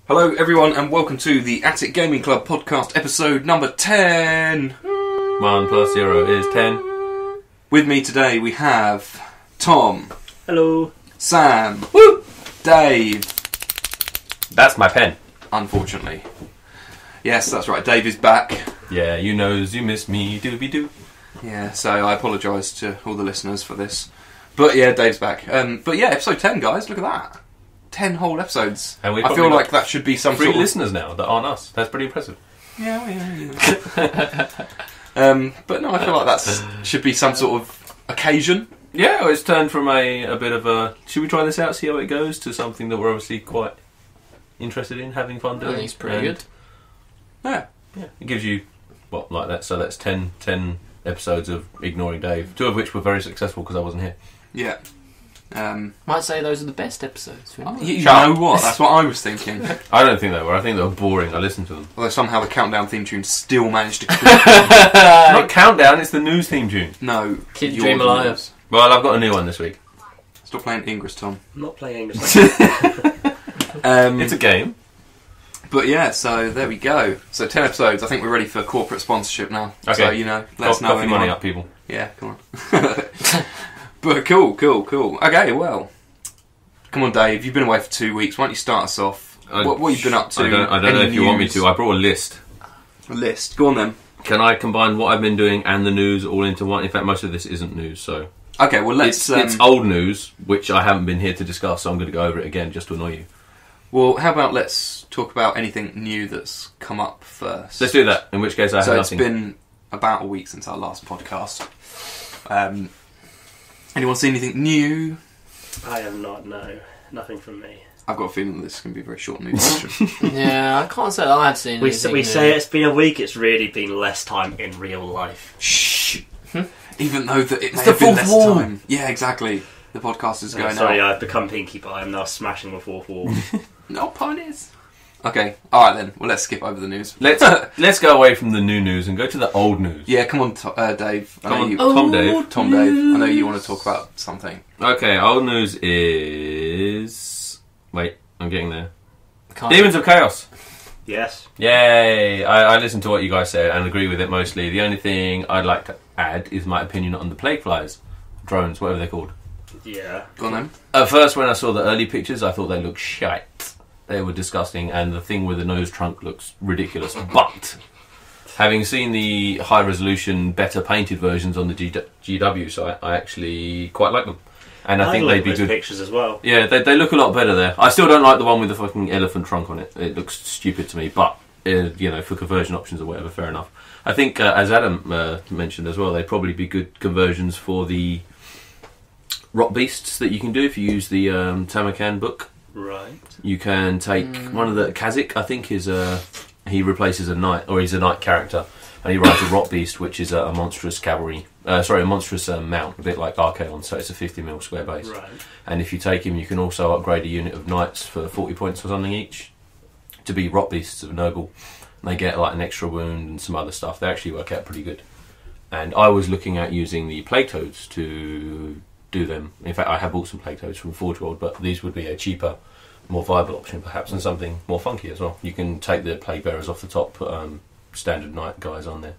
Hello everyone and welcome to the Attic Gaming Club podcast episode number 10. 1 plus 0 is 10. With me today we have Tom. Hello. Sam. Woo! Dave. That's my pen. Unfortunately. Yes, that's right, Dave is back. Yeah, you knows you miss me, doobie-doo. Yeah, so I apologise to all the listeners for this. But yeah, Dave's back. But yeah, episode 10 guys, look at that. 10 whole episodes. And I feel like that should be some three sort of... listeners now that aren't us. That's pretty impressive. Yeah. But no, I feel like that should be some sort of occasion. Yeah, well, it's turned from a bit of a, should we try this out, see how it goes, to something that we're obviously quite interested in, having fun doing. I think it's pretty good. Yeah. It gives you, what, like that, so that's 10 episodes of ignoring Dave, 2 of which were very successful because I wasn't here. Yeah. Might say those are the best episodes. You know what? That's what I was thinking. I don't think they were. I think they were boring. I listened to them. Although somehow the countdown theme tune still managed to... It's not Countdown, it's the news theme tune. No. Kid Dream Alive. Well, I've got a new one this week. Stop playing English, Tom. I'm not playing English. It's a game. But yeah, so there we go. So 10 episodes. I think we're ready for corporate sponsorship now. Okay. So, you know, let us know. Coffee money up, people. Yeah, come on. But cool. Okay, well. Come on, Dave. You've been away for 2 weeks. Why don't you start us off? What have you been up to? I don't know if you want me to. I brought a list. A list. Go on then. Can I combine what I've been doing and the news all into one? In fact, most of this isn't news, so... Okay, well let's... It's old news, which I haven't been here to discuss, so I'm going to go over it again just to annoy you. Well, how about let's talk about anything new that's come up first? Let's do that, in which case I have nothing. So it's been about a week since our last podcast. Anyone see anything new? I have not, no. Nothing from me. I've got a feeling this is going to be a very short news session. Yeah, I can't say that I've seen anything We new. say it's been a week, it's really been less time in real life. Shh! Even though that it may the have been fourth less wall. time. Yeah, exactly. The podcast is going Sorry, out. I've become Pinkie Pie. I'm now smashing the fourth wall. No ponies. Okay, alright then. Well, let's skip over the news. Let's go away from the new news and go to the old news. Yeah, come on, Dave. I know you- Tom Dave. Tom Dave. I know you want to talk about something. Okay, old news is... Wait, I'm getting there. Can't- Demons of Chaos. Yes. Yay! I listened to what you guys said and agree with it mostly. The only thing I'd like to add is my opinion on the plague flies. Drones, whatever they're called. Yeah. Go on then. At first, when I saw the early pictures, I thought they looked shite. They were disgusting, and the thing with the nose trunk looks ridiculous. But, having seen the high-resolution, better painted versions on the GW site, I actually quite like them. And I think like they'd be those good. pictures as well. Yeah, they look a lot better there. I still don't like the one with the fucking elephant trunk on it. It looks stupid to me, but, you know, for conversion options or whatever, fair enough. I think, as Adam mentioned as well, they'd probably be good conversions for the rot beasts that you can do if you use the Tamarkan book. Right. You can take one of the Kazik, I think, is he replaces a knight, or he's a knight character, and he rides a rot beast, which is a monstrous cavalry. A monstrous mount, a bit like Archaon, so it's a 50mm square base. Right. And if you take him, you can also upgrade a unit of knights for 40 points or something each to be rot beasts of noble. And they get like an extra wound and some other stuff. They actually work out pretty good. And I was looking at using the plague toads to do them. In fact, I have bought some plague toads from Forge World, but these would be a cheaper, more viable option perhaps, and something more funky as well. You can take the plague bearers off the top, put standard knight guys on there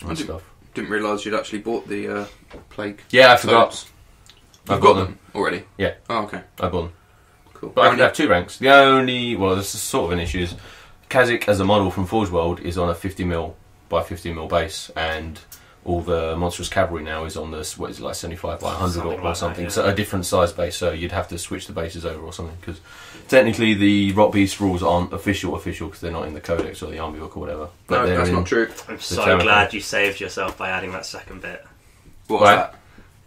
and stuff. Didn't realise you'd actually bought the plague. Yeah, I forgot. toads. I've You've got got them. them already? Yeah. Oh, okay. I bought them. Cool. But I can have 2 ranks. The only, well, this is sort of an issue, is Kazik as a model from Forge World is on a 50mm by 50mm base, and all the monstrous cavalry now is on this, what is it, like 75 by 100 Something or like something. that, yeah. So a different size base, so you'd have to switch the bases over or something, because technically the Rot Beast rules aren't official because they're not in the Codex or the Army Book or whatever. But No, they're that's in, not true. I'm so Tamarkan. glad you saved yourself by adding that second bit. What was Right. that?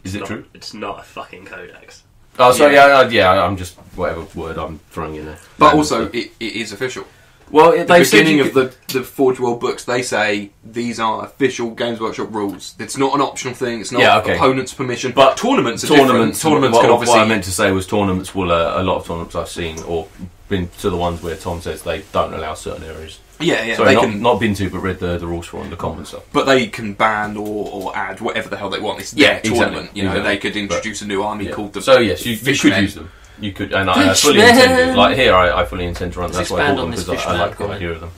Is it Not- true? It's not a fucking codex. Oh, sorry, Yeah. yeah, I'm just, whatever word I'm throwing in there. But Random also, stuff. it is official. Well, The they said beginning you of the Forge World books, they say these are official Games Workshop rules. It's not an optional thing. It's not Yeah, okay. opponents' permission. But tournaments are tournaments different. Tournaments what, can obviously... What I meant to say was tournaments will, a lot of tournaments I've seen, or been to the ones where Tom says they don't allow certain areas. Yeah, Sorry, they not been to, but read the rules for on the common stuff. But they can ban or add whatever the hell they want. It's Yeah, their exactly, tournament. You know, exactly. they could introduce a new army Yeah. called the... So yes, you could Fishmen. use them. You could, and I fully intend, like here, I fully intend to run. That's why I expand bought on them this because I Fishman like the comment. idea of them.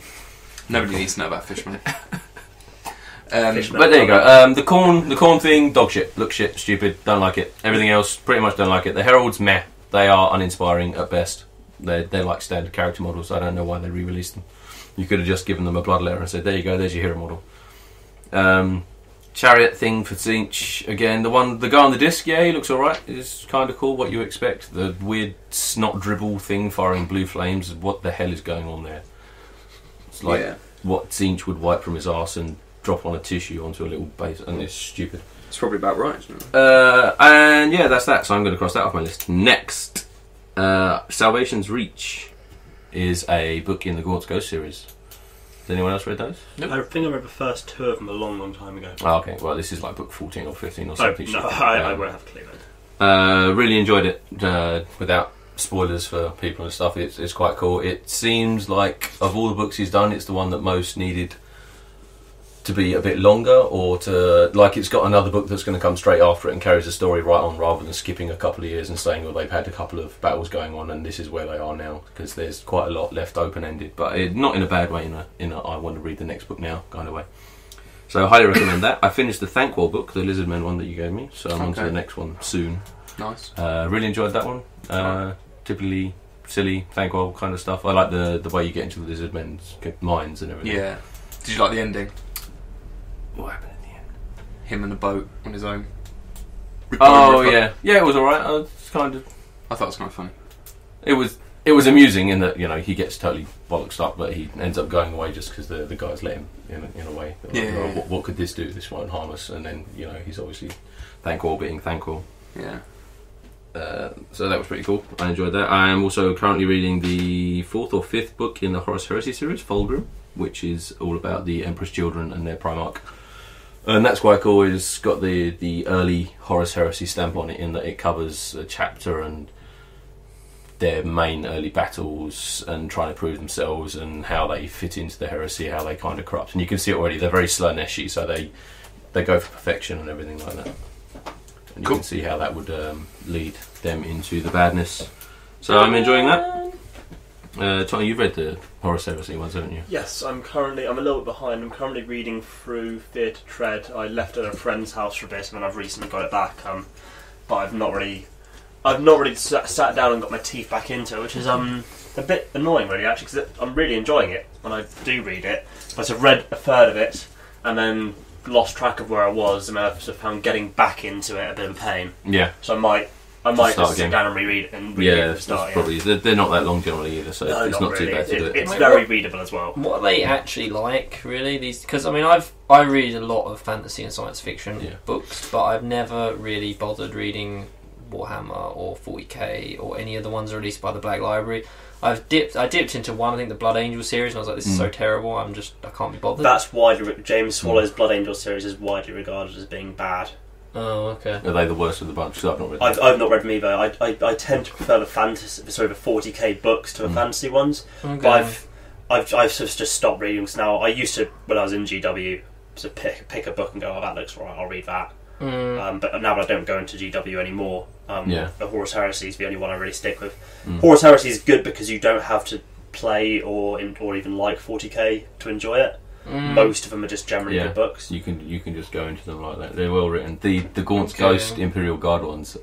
Nobody needs to know about Fishman. Fishman. But there you go. The corn thing, dog shit. Looks shit, stupid. Don't like it. Everything else, pretty much don't like it. The heralds, meh. They are uninspiring at best. They're like standard character models. I don't know why they re-released them. You could have just given them a blood letter and said, "There you go. There's your hero model." Chariot thing for Zinch again. The guy on the disc, yeah, he looks alright. It's kind of cool. What you expect. The weird snot dribble thing firing blue flames. What the hell is going on there? It's like what Zinch would wipe from his arse and drop on a tissue onto a little base, and it's stupid. It's probably about right, isn't it? And yeah, that's that. So I'm going to cross that off my list. Next, Salvation's Reach is a book in the Gaunt's Ghost series. Has anyone else read those? Nope. I think I read the first 2 of them a long time ago. Oh, okay, well this is like book 14 or 15 or something. No, I won't have a clue then. Really enjoyed it. Without spoilers for people and stuff, it's quite cool. It seems like of all the books he's done, it's the one that most needed to be a bit longer, or to like it's got another book that's going to come straight after it and carries the story right on, rather than skipping a couple of years and saying, well, they've had a couple of battles going on and this is where they are now, because there's quite a lot left open-ended, but not in a bad way, in a I want to read the next book now kind of way. So I highly recommend that. I finished the Thankwall book, the Lizardmen one that you gave me, so I'm on to the next one soon. Nice. Really enjoyed that one. Typically silly Thankwall kind of stuff. I like the way you get into the Lizardmen's minds and everything. Yeah. Did you like the ending? What happened in the end? Him and a boat on his own. Oh yeah, it was alright. It's kind of. I thought it was kind of funny. It was amusing in that he gets totally bollocksed up, but he ends up going away just because the guys let him in a way. They're like, what could this do? This won't harm us. And then he's obviously Thankwall being Thankwall. Yeah. So that was pretty cool. I enjoyed that. I am also currently reading the 4th or 5th book in the Horus Heresy series, Fulgrim, which is all about the Emperor's children and their Primarch. And that's quite cool. It's got the early Horus Heresy stamp on it, in that it covers a chapter and their main early battles and trying to prove themselves and how they fit into the heresy, how they kind of corrupt. And you can see it already. They're very Slaneshi, so they go for perfection and everything like that. And you can see how that would lead them into the badness. So I'm enjoying that. Tony, you've read the Horus Heresy ones, haven't you? Yes, I'm a little bit behind. I'm currently reading through Fear to Tread. I left it at a friend's house for a bit, and then I've recently got it back. But I've not really sat down and got my teeth back into it, which is a bit annoying, really, actually, because I'm really enjoying it when I do read it. But I've read a third of it, and then lost track of where I was, and I've sort of found getting back into it a bit of a pain. Yeah. So I might just sit down and reread it and read it from the start. Probably. They're not that long generally either, so it's not really too bad to do it. It's very readable as well. What are they actually like, really? Because I read a lot of fantasy and science fiction books, but I've never really bothered reading Warhammer or 40k or any of the ones released by the Black Library. I dipped into one, I think the Blood Angel series, and I was like, this is so terrible, I can't be bothered. That's widely James Swallow's Blood Angel series is widely regarded as being bad. Oh, okay. Are they the worst of the bunch? Because I've not read them. I've not read them either. I tend to prefer the 40k books to the fantasy ones. Okay. But I've sort of just stopped reading because now I used to, when I was in GW, to pick a book and go, oh, that looks right, I'll read that. But now I don't go into GW anymore. The Horus Heresy is the only one I really stick with. Horus Heresy is good because you don't have to play or even like 40k to enjoy it. Most of them are just generally good books. You can just go into them like that. They're well written. The Gaunt's Ghost Imperial Guard ones,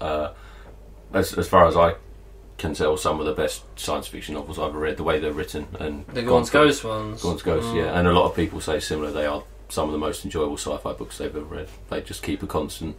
as far as I can tell, some of the best science fiction novels I've ever read. The way they're written, and the Gaunt's Ghost ones. Gaunt's Ghost, and a lot of people say similar. They are some of the most enjoyable sci-fi books they've ever read. They just keep a constant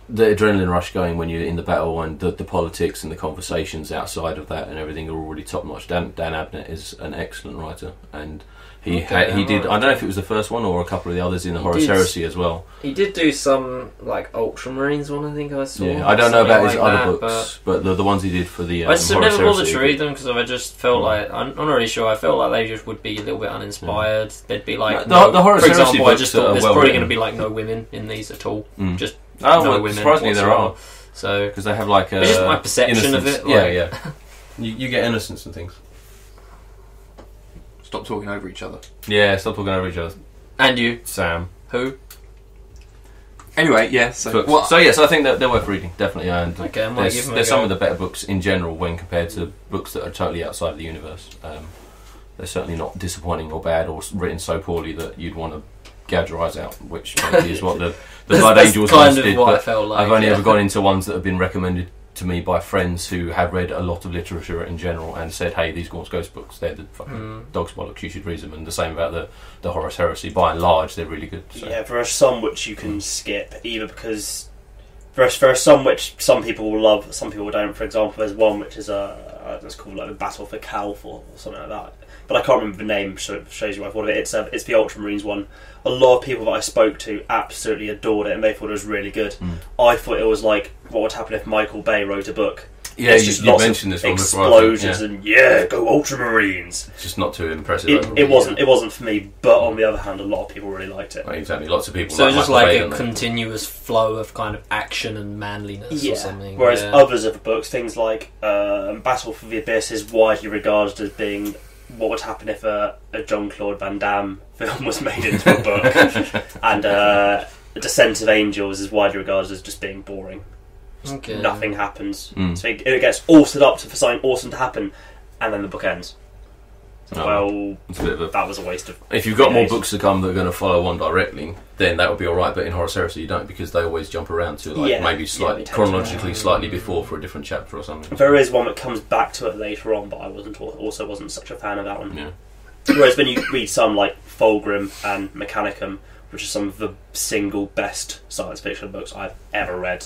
the adrenaline rush going when you're in the battle, and the politics and the conversations outside of that and everything are already top notch. Dan Abnett is an excellent writer, and he did. I don't know if it was the first one or a couple of the others in the Horus Heresy as well. He did do some like Ultramarines one, I think I saw. Yeah, I don't know about his other books, but the ones he did for the I just Horus never bothered Heresy to read them because I just felt like I'm not really sure. I felt like they just would be a little bit uninspired. They'd be like the Horus for Heresy example, I books just thought there's well probably written. going to be like no women in these at all. Just no women. Surprisingly, there are. So because they have like it's just my perception innocence. of it. Yeah. You get innocence and things. Stop talking over each other. Yeah, stop talking over each other. And you, Sam. who? Anyway, yeah. So yes, I think that they're worth reading, definitely. And Okay, I might give them a they're go. some of the better books in general when compared to books that are totally outside of the universe. They're certainly not disappointing or bad or written so poorly that you'd want to gouge your eyes out, which maybe is what the Blood Angels kind ones of did. what I But felt like, I've only yeah. ever gone into ones that have been recommended to me by friends who have read a lot of literature in general and said, hey, these Ghost books, they're the fucking dog's bollocks, you should read them. And the same about the Horus Heresy. By and large, they're really good. So. Yeah, there are some which you can skip, either because there are some which some people will love, some people don't. For example, there's one which is it's called like the Battle for Calf or something like that. But I can't remember the name, so it shows you what I thought of it. It's the Ultramarines one. A lot of people that I spoke to absolutely adored it, and they thought it was really good. I thought it was like what would happen if Michael Bay wrote a book. Yeah, It's you just lots mentioned of this one before. explosions and go Ultramarines. It's just not too impressive. It wasn't for me, but on the other hand, a lot of people really liked it. Right, exactly, lots of people. So it's just Michael like Bay, a don't they? continuous flow of kind of action and manliness or something. Whereas others of the books, things like Battle for the Abyss, is widely regarded as being what would happen if a Jean-Claude Van Damme film was made into a book, and Descent of Angels is widely regarded as just being boring. Okay. Nothing happens. So it gets all set up for something awesome to happen, and then the book ends. So, it's a bit of a, that was a waste of. if you've got more books to come that are going to follow one directly, then that would be alright, but in Horus Heresy you don't, because they always jump around to maybe slightly chronologically slightly before for a different chapter or something. There is one that comes back to it later on, but I wasn't such a fan of that one. Yeah. Whereas when you read some like Fulgrim and Mechanicum, which are some of the single best science fiction books I've ever read,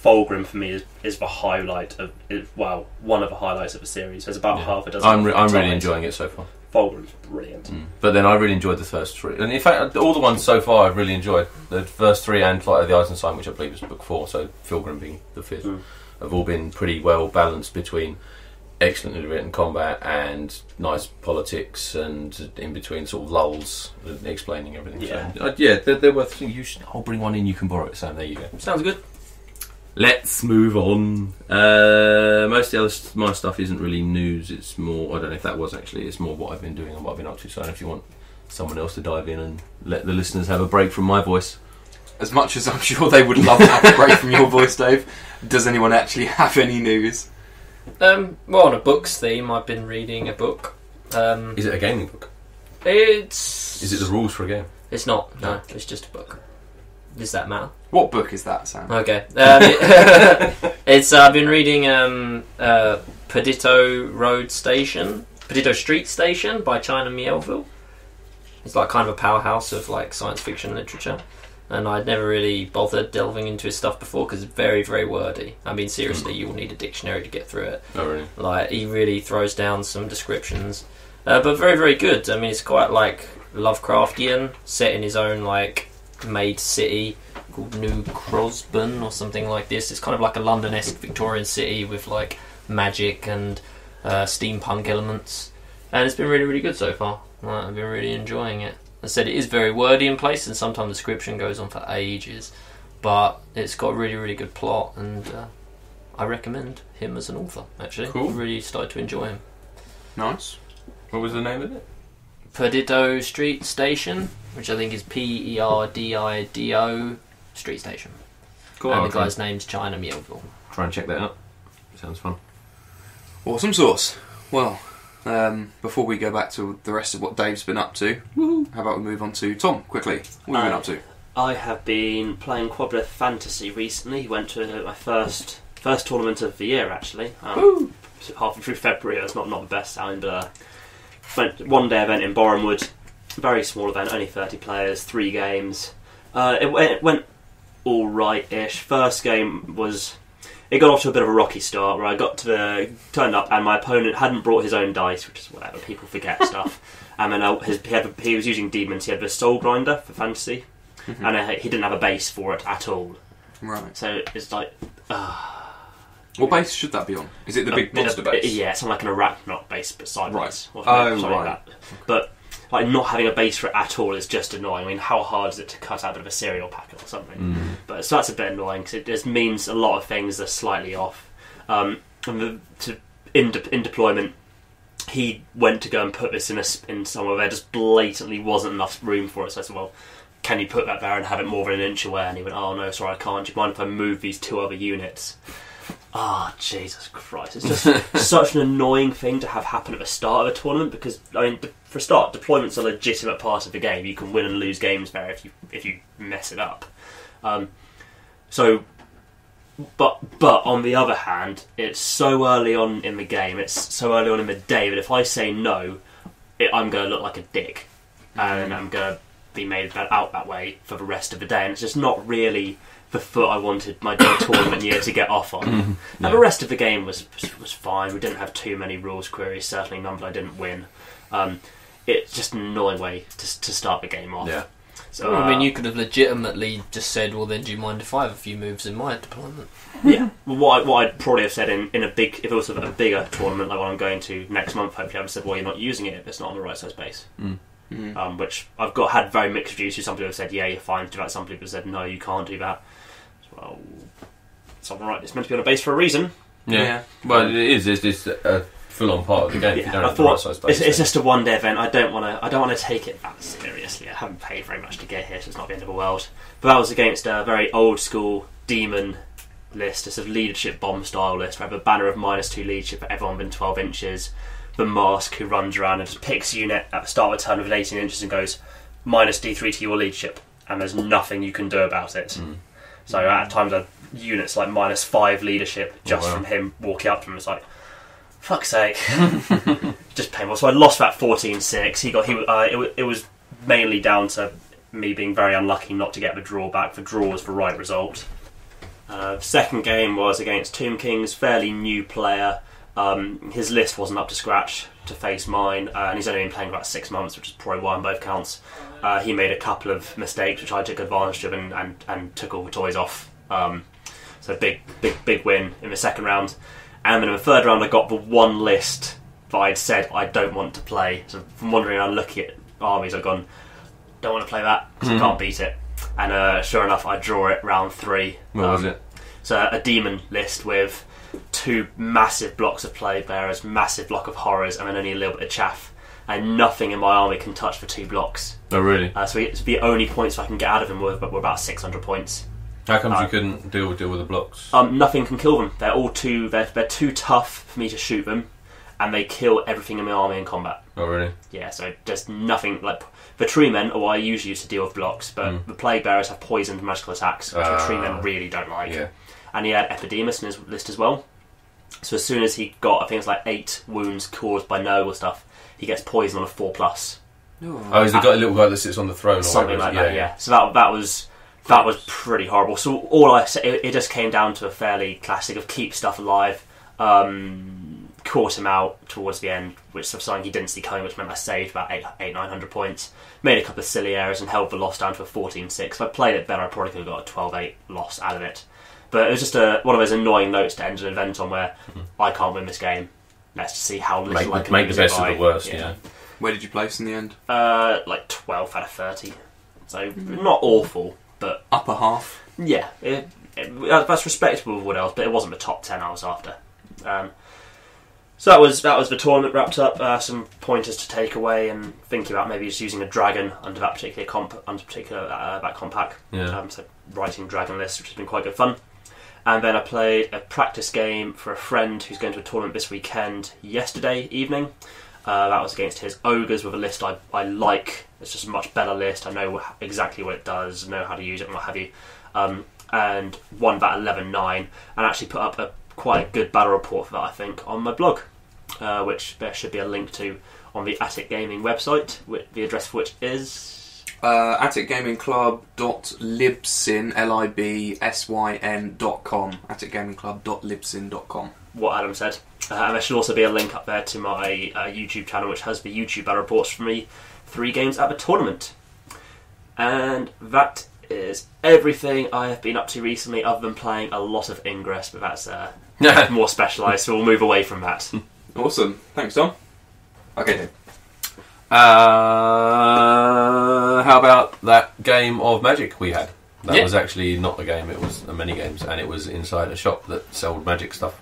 Fulgrim for me is the highlight of one of the highlights of the series. There's about half a dozen. I'm really enjoying it so far. Fulgrim's brilliant. But then I really enjoyed the first three, and in fact all the ones so far I've really enjoyed. The first three and Flight of the Eisenstein, which I believe is book 4, so Fulgrim being the 5th, have all been pretty well balanced between excellently written combat and nice politics, and in between sort of lulls explaining everything. So, they're worth. I'll bring one in. You can borrow it, Sam. There you go. Sounds good. Let's move on. Most of my stuff isn't really news. It's more. I don't know if that was actually. It's more what I've been doing and what I've been up to. So if you want someone else to dive in and let the listeners have a break from my voice. As much as I'm sure they would love to have a break from your voice, Dave, does anyone actually have any news? Well, on a books theme, I've been reading a book. Is it a gaming book? Is it the rules for a game? It's not. No, it's just a book. Does that matter? What book is that, Sam? Okay. It's I've been reading Perdito Street Station by China Miéville. It's like kind of a powerhouse of like science fiction literature, and I'd never really bothered delving into his stuff before because it's very, very wordy. I mean, seriously, you will need a dictionary to get through it. Oh, really? Like, he really throws down some descriptions, but very, very good. I mean, it's quite like Lovecraftian, set in his own like made city called New Crosburn or something like this. It's kind of like a London-esque Victorian city with like magic and steampunk elements, and it's been really, really good so far. I've been really enjoying it. I said it is very wordy in place, and sometimes the description goes on for ages, but it's got a really, really good plot, and I recommend him as an author, actually. Cool. I've really started to enjoy him. Nice. What was the name of it? Perdito Street Station, which I think is Perdido Street Station. Cool. And the guy's name's China Miéville. Try and check that out. Sounds fun. Awesome sauce. Well, before we go back to the rest of what Dave's been up to, how about we move on to Tom, quickly. What have you been up to? I have been playing quad with Fantasy recently. Went to my first tournament of the year, actually. Halfway through February. It's not the best sound, but went one-day event in Borehamwood. Very small event, only 30 players, 3 games. It went all right-ish. First game was... It got off to a bit of a rocky start where I turned up and my opponent hadn't brought his own dice, which is whatever, people forget stuff. And then he was using Demons. He had the Soul Grinder for Fantasy, and he didn't have a base for it at all. Right. So it's like... What base should that be on? Is it the big monster base? Yeah, it's on like an Arachnot base, but sideways. Right. Something right. like that. But like not having a base for it at all is just annoying. I mean, how hard is it to cut out a bit of a cereal packet or something? But so that's a bit annoying because it just means a lot of things are slightly off. In deployment, he went to go and put this in somewhere there just blatantly wasn't enough room for it. So I said, well, can you put that there and have it more than an inch away? And he went, oh no, sorry, I can't. Do you mind if I move these 2 other units? Ah, Jesus Christ. It's just such an annoying thing to have happen at the start of a tournament, because, I mean, for a start, deployment's a legitimate part of the game. You can win and lose games there if you mess it up. But on the other hand, it's so early on in the game, it's so early on in the day, that if I say no, I'm going to look like a dick. And I'm going to be made out that way for the rest of the day. And it's just not really the foot I wanted my tournament year to get off on. And the rest of the game was fine. We didn't have too many rules queries, certainly none that I didn't win. It's just an annoying way to start the game off. Yeah. So, I mean, you could have legitimately just said, well, then do you mind if I have a few moves in my deployment? Yeah. Well, what I'd probably have said in a big, if it was a bigger tournament like what I'm going to next month, hopefully I would have said, well, you're not using it if it's not on the right size base. Which I've had very mixed reviews. Some people have said, yeah, you're fine to do that. Some people have said, no, you can't do that. Well, it's all right. It's meant to be on a base for a reason. Yeah. Well, it is. It's a full-on part of the game. If you don't have the right size base. It's just a one-day event. I don't want to take it that seriously. I haven't paid very much to get here, so it's not the end of the world. But that was against a very old-school demon list, a sort of leadership bomb style list. We have a banner of -2 leadership for everyone within 12 inches. The mask who runs around and just picks a unit at the start of a turn within 18 inches and goes -D3 to your leadership, and there's nothing you can do about it. So at times, units like -5 leadership just from him walking up to him. It's like, fuck's sake, just painful. So I lost that 14-6. It was mainly down to me being very unlucky not to get the draw back. The draw was the right result. Second game was against Tomb King's fairly new player. His list wasn't up to scratch to face mine, and he's only been playing about 6 months, which is probably why on both counts. He made a couple of mistakes which I took advantage of and took all the toys off. So big win in the second round. And then in the third round I got the one list that I'd said I don't want to play. So from wandering around looking at armies, I've gone, don't want to play that because I can't beat it. And sure enough, I draw it round 3. What was it? So a demon list with 2 massive blocks of plague bearers, massive block of horrors, and then only a little bit of chaff. And nothing in my army can touch the 2 blocks. Oh, really? So the only points I can get out of him were about 600 points. How come you couldn't deal with the blocks? Nothing can kill them. They're all too tough for me to shoot them, and they kill everything in my army in combat. Oh, really? Yeah, so just nothing. Like the tree men are what I usually use to deal with blocks, but the plague bearers have poisoned magical attacks, which the tree men really don't like. Yeah. And he had Epidemus in his list as well. So as soon as he got, I think it's like 8 wounds caused by noble stuff, he gets poison on a 4+. Oh, he's the little guy that sits on the throne, or something like that. Yeah. So that was pretty horrible. So all I said, it just came down to a fairly classic of keep stuff alive. Caught him out towards the end, which was something he didn't see coming, which meant I saved about 900 points. Made a couple of silly errors and held the loss down to a 14-6. If I played it better, I probably could have got a 12-8 loss out of it. But it was just one of those annoying notes to end an event on where I can't win this game. Let's see how little I can make the best of the worst. Yeah. Where did you place in the end? Like 12 out of 30. So not awful, but upper half. Yeah, that's respectable with what else, but it wasn't the top 10 I was after. So that was the tournament wrapped up. Some pointers to take away, and thinking about maybe just using a dragon under that particular that comp pack. Yeah. So writing dragon lists, which has been quite good fun. And then I played a practice game for a friend who's going to a tournament this weekend yesterday evening. That was against his ogres with a list I like. It's just a much better list. I know exactly what it does, know how to use it and what have you. And won that 11-9, and actually put up a quite good battle report for that, I think, on my blog, which there should be a link to on the Attic Gaming website, the address for which is... atticgamingclub.libsyn.com. atticgamingclub.libsyn.com. What Adam said. And there should also be a link up there to my YouTube channel, which has the YouTube battle reports for me 3 games at the tournament. And that is everything I have been up to recently, other than playing a lot of Ingress, but that's more specialised, so we'll move away from that. Awesome. Thanks, Tom. Okay, then. How about that game of Magic we had? That was actually not a game, it was a mini games, and it was inside a shop that sold Magic stuff.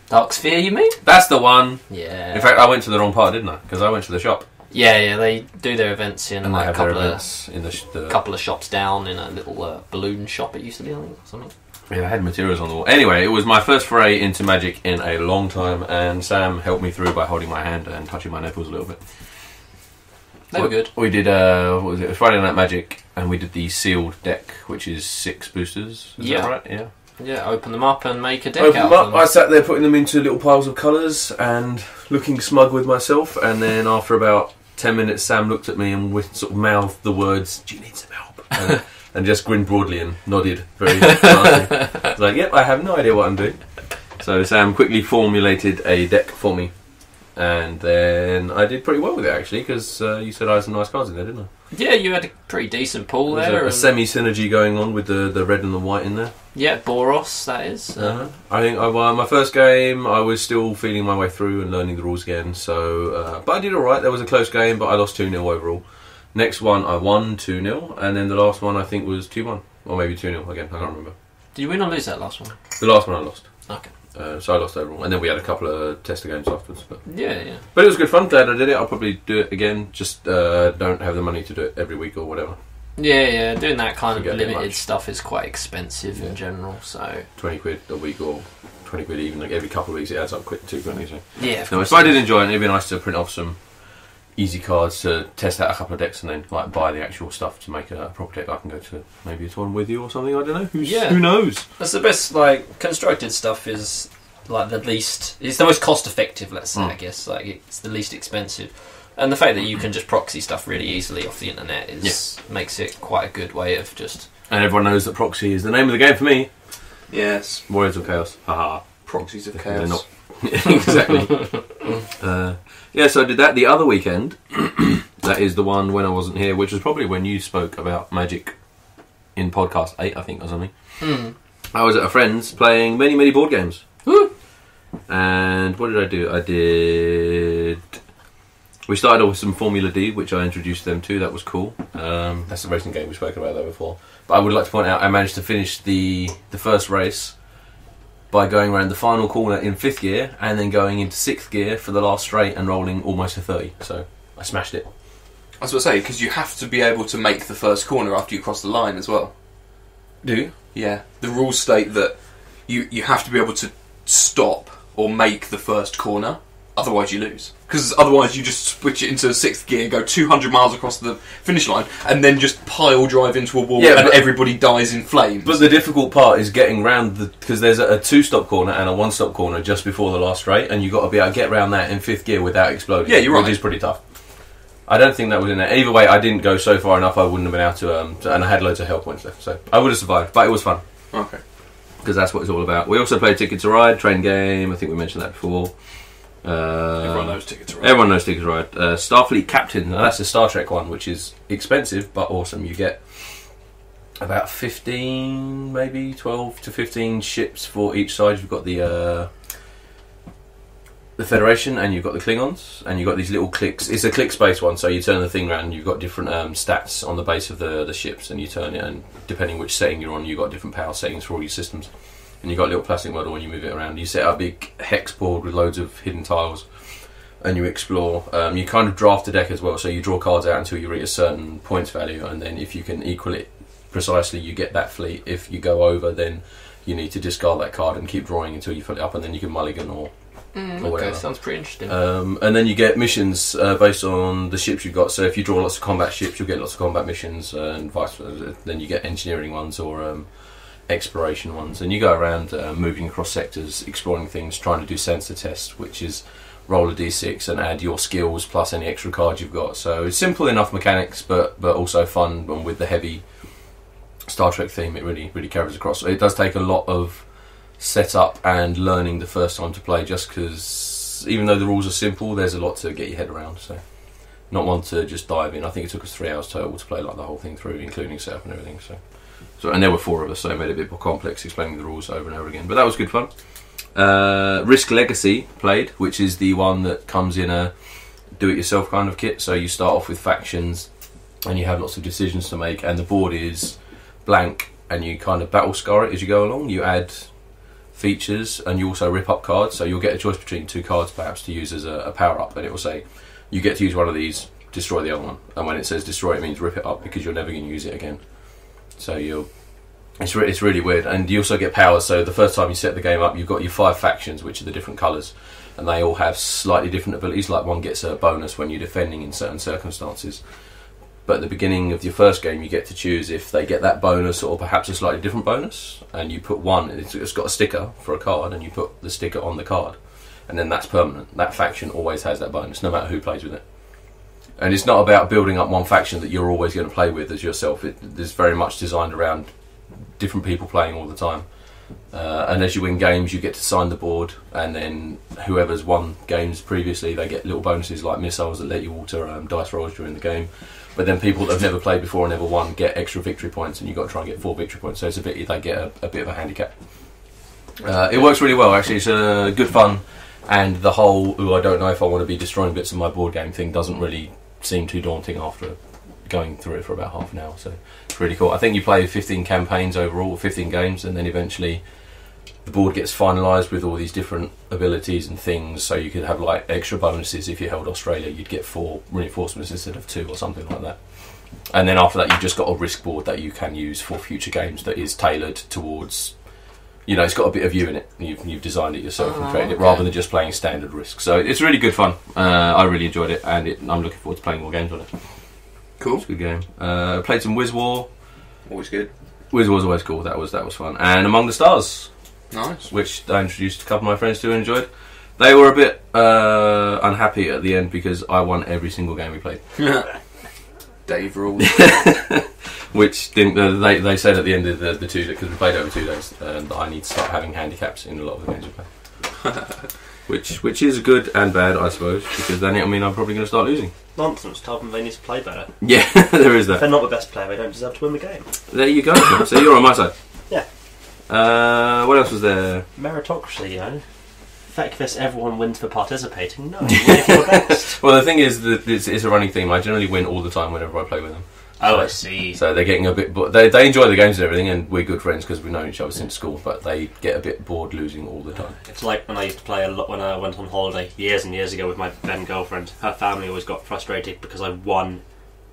Dark Sphere, you mean? That's the one! Yeah. In fact, I went to the wrong part, didn't I? Because I went to the shop. Yeah, they do their events in And like they a have their couple events in the couple of shops down in a little balloon shop. It used to be, I think, or something. Yeah, I had materials on the wall. Anyway, it was my first foray into Magic in a long time, and Sam helped me through by holding my hand and touching my nipples a little bit. They were good. We did, what was it? It was Friday Night Magic, and we did the sealed deck, which is 6 boosters. Is that right? Yeah. Yeah, open them up and make a deck Open out them up. of them. I sat there putting them into little piles of colours and looking smug with myself, and then after about 10 minutes, Sam looked at me and sort of mouthed the words, "Do you need some help?" And just grinned broadly and nodded very nicely. I was like, "Yep, I have no idea what I'm doing." So Sam quickly formulated a deck for me, and then I did pretty well with it actually, because you said I had some nice cards in there, didn't I? Yeah, you had a pretty decent pool there. There's a semi-synergy going on with the red and the white in there. Yeah, Boros, that is. I think I won my first game. I was still feeling my way through and learning the rules again. So, but I did all right. There was a close game, but I lost 2-0 overall. Next one, I won 2-0, and then the last one I think was 2-1, or maybe 2-0 again. I can't remember. Did you win or lose that last one? The last one I lost. Okay. So I lost overall, and then we had a couple of tester games afterwards. But Yeah. it was good fun. Glad I did it. I'll probably do it again. Just don't have the money to do it every week or whatever. Yeah. Doing that kind of Forget it limited much. stuff is quite expensive in general. So £20 a week or 20 quid even, like every couple of weeks it adds up quick too quickly. So. yeah. No, so I did enjoy it, and it'd be nice to print off some easy cards to test out a couple of decks and then like buy the actual stuff to make a proper deck I can go to maybe a tournament with you or something. I don't know. Who knows? That's the best. Like constructed stuff is like the least. It's the most cost effective. Let's say. I guess like it's the least expensive. And the fact that you can just proxy stuff really easily off the internet makes it quite a good way of just. And everyone knows that proxy is the name of the game for me. Yes. Warriors of Chaos. Haha. Proxies of They're chaos. not. Exactly. So I did that the other weekend. That is the one when I wasn't here, which was probably when you spoke about Magic in podcast 8, I think, or something. I was at a friend's playing many board games. Woo! And what did I do? We started off with some Formula D, which I introduced them to. That was cool. That's the racing game we spoke about that before. But I would like to point out I managed to finish the first race by going around the final corner in 5th gear and then going into 6th gear for the last straight and rolling almost a 30. So I smashed it. I was going to say, because you have to be able to make the first corner after you cross the line as well. Do you? Yeah. The rules state that you have to be able to stop or make the first corner, otherwise you lose. Because otherwise you just switch it into 6th gear, go 200 miles across the finish line, and then just pile drive into a wall, and everybody dies in flames. But the difficult part is getting round because there's a 2-stop corner and a 1-stop corner just before the last straight, and you've got to be able to get around that in 5th gear without exploding. Yeah, you're right. Which is pretty tough. I don't think that was in there. Either way, I didn't go so far enough I wouldn't have been able to, and I had loads of health points left, so I would have survived, but it was fun. Okay. Because that's what it's all about. We also played Ticket to Ride, train game, I think we mentioned that before. Everyone knows Ticket to Ride. Everyone knows Ticket to Ride. Starfleet Captain, now that's a Star Trek one, which is expensive but awesome. You get about 15, maybe 12 to 15 ships for each side. You've got the Federation and you've got the Klingons, and you've got these little clicks. It's a click space one, so you turn the thing around and you've got different stats on the base of the ships, and you turn it, and depending which setting you're on, you've got different power settings for all your systems. And you've got a little plastic model when you move it around. You set up a big hex board with loads of hidden tiles, and you explore. You kind of draft the deck as well, so you draw cards out until you reach a certain points value, and then if you can equal it precisely, you get that fleet. If you go over, then you need to discard that card and keep drawing until you fill it up, and then you can mulligan or whatever. Okay, sounds pretty interesting. And then you get missions based on the ships you've got. So if you draw lots of combat ships, you'll get lots of combat missions, and vice versa. Then you get engineering ones or exploration ones, and you go around moving across sectors, exploring things, trying to do sensor tests, which is roll a d6 and add your skills plus any extra cards you've got. So it's simple enough mechanics, but also fun, and with the heavy Star Trek theme, it really carries across. So it does take a lot of setup and learning the first time to play, just because even though the rules are simple, there's a lot to get your head around. So not one to just dive in. I think it took us 3 hours total to play like the whole thing through, including setup and everything. So, and there were 4 of us, so it made it a bit more complex explaining the rules over and over again. But that was good fun. Risk Legacy played, which is the one that comes in a do-it-yourself kind of kit. So you start off with factions, and you have lots of decisions to make, and the board is blank, and you kind of battle scar it as you go along. You add features, and you also rip up cards. So you'll get a choice between 2 cards perhaps to use as a power-up, and it will say you get to use one of these destroy the other one. And when it says destroy, it means rip it up because you're never going to use it again. So it's really weird. And you also get powers. So the first time you set the game up, you've got your 5 factions, which are the different colours, and they all have slightly different abilities. Like one gets a bonus when you're defending in certain circumstances. But at the beginning of your first game, you get to choose if they get that bonus or perhaps a slightly different bonus. And you put one, it's got a sticker for a card, and you put the sticker on the card. And then that's permanent. That faction always has that bonus, no matter who plays with it. And it's not about building up one faction that you're always going to play with as yourself. It's very much designed around different people playing all the time. And as you win games, you get to sign the board, and then whoever's won games previously, they get little bonuses like missiles that let you alter dice rolls during the game. But then people that have never played before and never won get extra victory points, and you've got to try and get 4 victory points. So it's they get a bit of a handicap. It works really well, actually. It's good fun, and the whole I don't know if I want to be destroying bits of my board game thing doesn't really seem too daunting after going through it for about half an hour. So it's really cool. I think you play 15 campaigns overall, 15 games, and then eventually the board gets finalised with all these different abilities and things, so you could have like extra bonuses. If you held Australia, you'd get 4 reinforcements instead of 2 or something like that. And then after that, you've just got a risk board that you can use for future games that is tailored towards, it's got a bit of you in it. You've designed it yourself and created it rather than just playing standard risk. So it's really good fun. I really enjoyed it, and I'm looking forward to playing more games on it. Cool. It's a good game. Played some Wiz War. Always good. Wiz War's always cool. That was fun. And Among the Stars. Nice. Which I introduced a couple of my friends to and enjoyed. They were a bit unhappy at the end because I won every single game we played. Dave rules. Which didn't. They said at the end of the 2 days, because we played over 2 days, that I need to start having handicaps in a lot of the games we play. Which is good and bad, I suppose, because then I'm probably going to start losing. Nonsense. Tell them they need to play better. Yeah, there is that. If they're not the best player, they don't deserve to win the game. There you go. So you're on my side. Yeah. What else was there? Meritocracy, Effectiveness, everyone wins for participating. No, you win if you're best. Well, the thing is that it's a running theme. I generally win all the time whenever I play with them. Oh, I see. So they're getting a bit... They enjoy the games and everything, and we're good friends because we've known each other since school, but they get a bit bored losing all the time. It's like when I used to play a lot when I went on holiday years and years ago with my then girlfriend. Her family always got frustrated because I won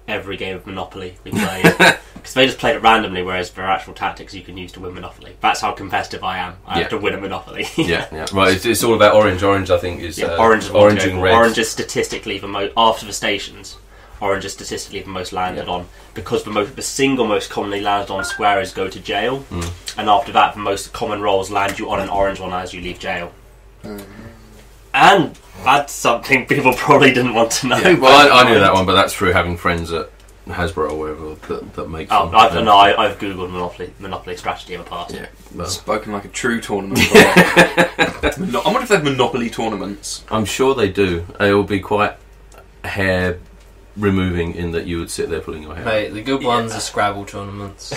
every game of Monopoly we played. Because they just played it randomly, whereas there are actual tactics you can use to win Monopoly. That's how competitive I am. I have to win a Monopoly. yeah. Right, it's all about orange. Orange, I think, is... orange and red. Orange is statistically the most... After the stations... Orange is statistically the most landed on, because the single most commonly landed on squares go to jail, and after that the most common rolls land you on an orange one as you leave jail. And that's something people probably didn't want to know. Yeah. Well, I knew that one, but that's through having friends at Hasbro or wherever that make them. I've googled Monopoly strategy in the past. Yeah, well. Spoken like a true tournament player. I wonder if they have Monopoly tournaments. I'm sure they do. It will be quite hair removing in that you would sit there pulling your hair. Mate, the good ones are Scrabble tournaments.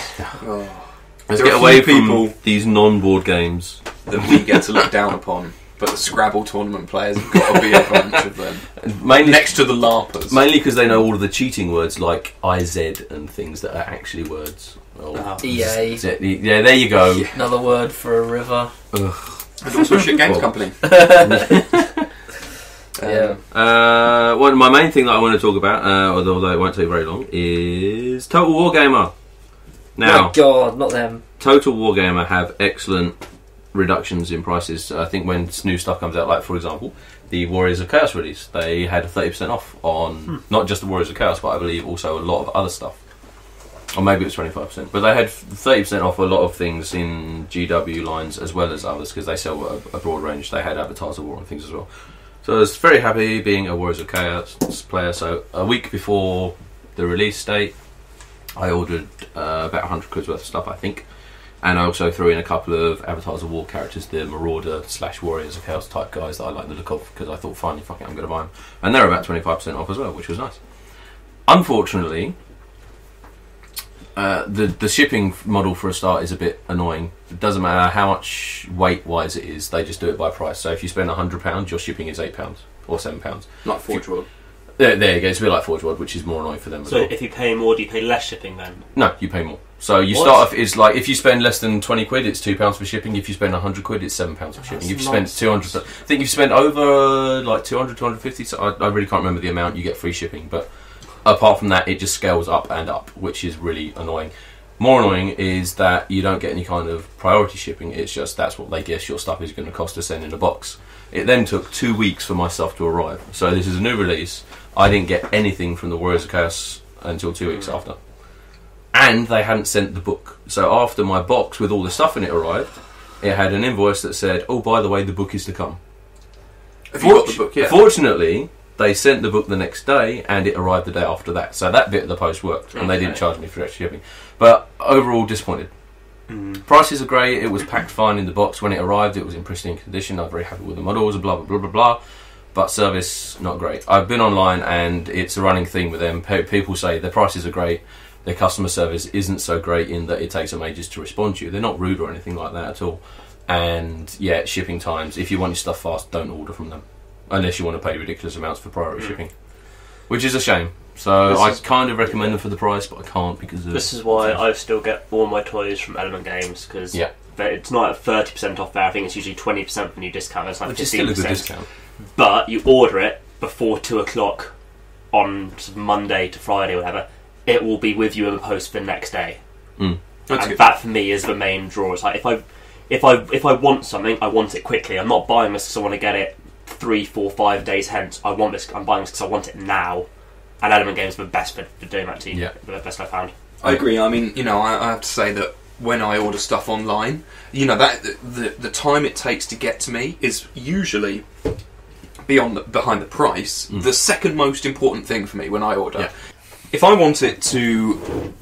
Let's get away from these non-board games that we get to look down upon. But the Scrabble tournament players have got to be a bunch of them. Mainly next to the LARPers. Mainly because they know all of the cheating words like IZ and things that are actually words. EA. Yeah, there you go. Yeah. Another word for a river. Ugh. And also a shit games company. Yeah. My main thing that I want to talk about, although it won't take very long, is Total Wargamer. Now, my God, not them. Total Wargamer have excellent reductions in prices. I think when new stuff comes out, like for example, the Warriors of Chaos release, they had 30% off on not just the Warriors of Chaos, but I believe also a lot of other stuff. Or maybe it was 25%. But they had 30% off a lot of things in GW lines as well as others, because they sell a broad range. They had Avatars of War and things as well. So I was very happy being a Warriors of Chaos player. So a week before the release date, I ordered about 100 quid worth of stuff, I think. And I also threw in a couple of Avatars of War characters, the Marauder / Warriors of Chaos type guys that I like the look of, because I thought, finally, fuck it, I'm going to buy them. And they're about 25% off as well, which was nice. Unfortunately, the shipping model for a start is a bit annoying. It doesn't matter how much weight-wise it is, they just do it by price. So if you spend £100, your shipping is £8 or £7. Like Forge World. There you go, it's a bit like Forge World, which is more annoying for them as well. So if you pay more, do you pay less shipping then? No, you pay more. So you start off, it's like, if you spend less than 20 quid, it's £2 for shipping. If you spend 100 quid, it's £7 for shipping. If you spend 200, I think if you spend over like 200, 250, so I really can't remember the amount, you get free shipping. But apart from that, it just scales up and up, which is really annoying. More annoying is that you don't get any kind of priority shipping. It's just that's what they guess your stuff is going to cost to send in a box. It then took 2 weeks for my stuff to arrive. So this is a new release. I didn't get anything from the Warriors of Chaos until 2 weeks after. And they hadn't sent the book. So after my box with all the stuff in it arrived, it had an invoice that said, oh, by the way, the book is to come. Have you got the book yet? Fortunately, they sent the book the next day, and it arrived the day after that. So that bit of the post worked, and they didn't charge me for extra shipping. But overall, disappointed. Prices are great. It was packed fine in the box when it arrived. It was in pristine condition. I was very happy with the models, blah, blah, blah, blah, blah. But service, not great. I've been online, and it's a running thing with them. People say their prices are great. Their customer service isn't so great in that it takes them ages to respond to you. They're not rude or anything like that at all. And, yeah, shipping times. If you want your stuff fast, don't order from them. Unless you want to pay ridiculous amounts for priority shipping. Which is a shame. So I kind of recommend them for the price, but I can't because of... This is why I still get all my toys from Element Games, because it's not at 30% off there. I think it's usually 20% for new discount. It's like which 15%. is still a good discount. But you order it before 2 o'clock on sort of Monday to Friday or whatever, it will be with you in the post the next day. And good. that for me is the main draw. It's like if I want something, I want it quickly. I'm not buying this because I want to get it 3, 4, 5 days hence. I'm buying this because I want it now. And Element Games are the best for doing that to you. Yeah. The best I've found. I agree. I mean, I have to say that when I order stuff online, that the time it takes to get to me is usually behind the price, the second most important thing for me when I order. Yeah. If I want it to,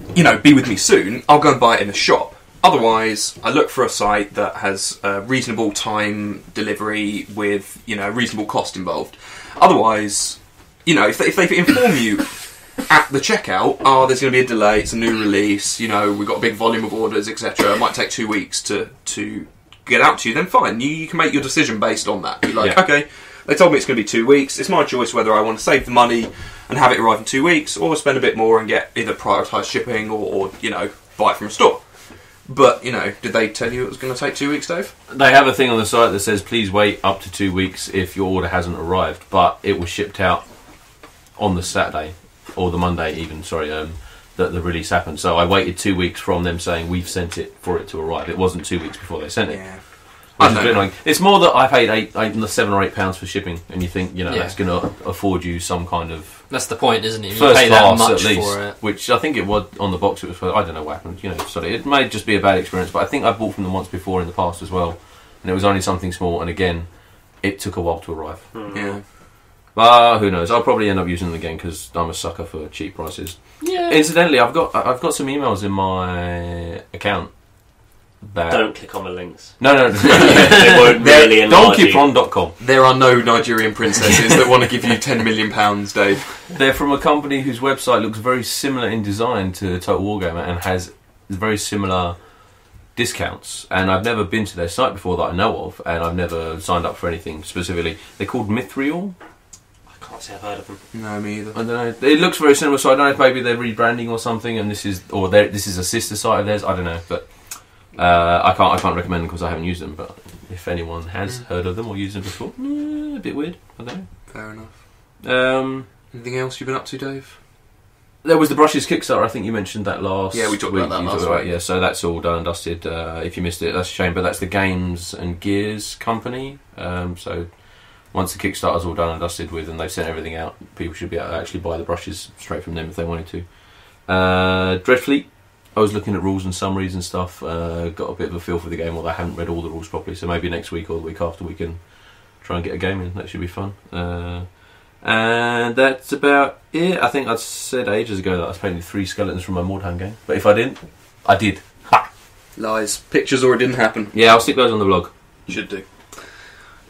be with me soon, I'll go and buy it in the shop. Otherwise, I look for a site that has a reasonable time delivery with, reasonable cost involved. Otherwise, if they inform you at the checkout, there's going to be a delay, it's a new release, we've got a big volume of orders, etc. It might take 2 weeks to get out to you, then fine, you can make your decision based on that. You're like, okay, they told me it's going to be 2 weeks, it's my choice whether I want to save the money and have it arrive in 2 weeks, or spend a bit more and get either prioritised shipping or buy it from a store. But, did they tell you it was going to take 2 weeks, Dave? They have a thing on the site that says, please wait up to 2 weeks if your order hasn't arrived, but it was shipped out on the Saturday, or the Monday even, that the release happened. So I waited 2 weeks from them saying, we've sent it for it to arrive. It wasn't 2 weeks before they sent it. Yeah. It's more that I paid £7 or £8 for shipping, and you think, that's going to afford you some kind of... That's the point, isn't it? You first pay class, that much at least, for it. which I think it was on the box. It was for, I don't know what happened. It may just be a bad experience, but I think I bought from them once before in the past as well, and it was only something small. And again, it took a while to arrive. Yeah. But who knows? I'll probably end up using them again because I'm a sucker for cheap prices. Yeah. Incidentally, I've got some emails in my account. Don't click on the links. No. They won't really enlarge you. Donkeyprawn.com. There are no Nigerian princesses that want to give you £10 million, Dave. They're from a company whose website looks very similar in design to Total Wargamer and has very similar discounts. And I've never been to their site before that I know of, and I've never signed up for anything specifically. They're called Mithril. I can't say I've heard of them. No, me either. I don't know. It looks very similar, so I don't know if maybe they're rebranding or something, and this is a sister site of theirs. I don't know, but. I can't recommend them because I haven't used them, but if anyone has heard of them or used them before, a bit weird. I don't know. Fair enough. Anything else you've been up to, Dave? There was the Brushes Kickstarter. I think you mentioned that last week. Yeah, we talked about that last week. Yeah, so that's all done and dusted. If you missed it, that's a shame, but that's the Games and Gears company. So once the Kickstarter's all done and dusted with and they've sent everything out, people should be able to actually buy the brushes straight from them if they wanted to. Dreadfleet. I was looking at rules and summaries and stuff, got a bit of a feel for the game, although I haven't read all the rules properly, so maybe next week or the week after we can try and get a game in. That should be fun. And that's about it. I think I said ages ago that I was painting 3 skeletons from my Mordheim game, but if I didn't, I did. Ha! Lies. Pictures or it didn't happen. Yeah, I'll stick those on the blog. Should do.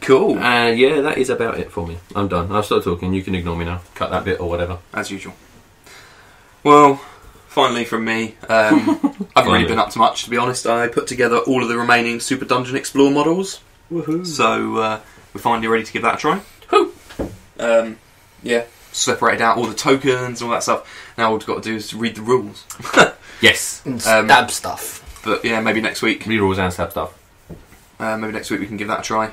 Cool. Yeah, that is about it for me. I'm done. I've stopped talking. You can ignore me now. Cut that bit or whatever. As usual. Well... Finally from me, I haven't really been up to much, to be honest. I put together all of the remaining Super Dungeon Explorer models. Woohoo. So we're finally ready to give that a try. Yeah, separated out all the tokens and all that stuff. Now all we've got to do is read the rules. Yes. And stab stuff. But yeah, maybe next week. Read rules and stab stuff. Maybe next week we can give that a try.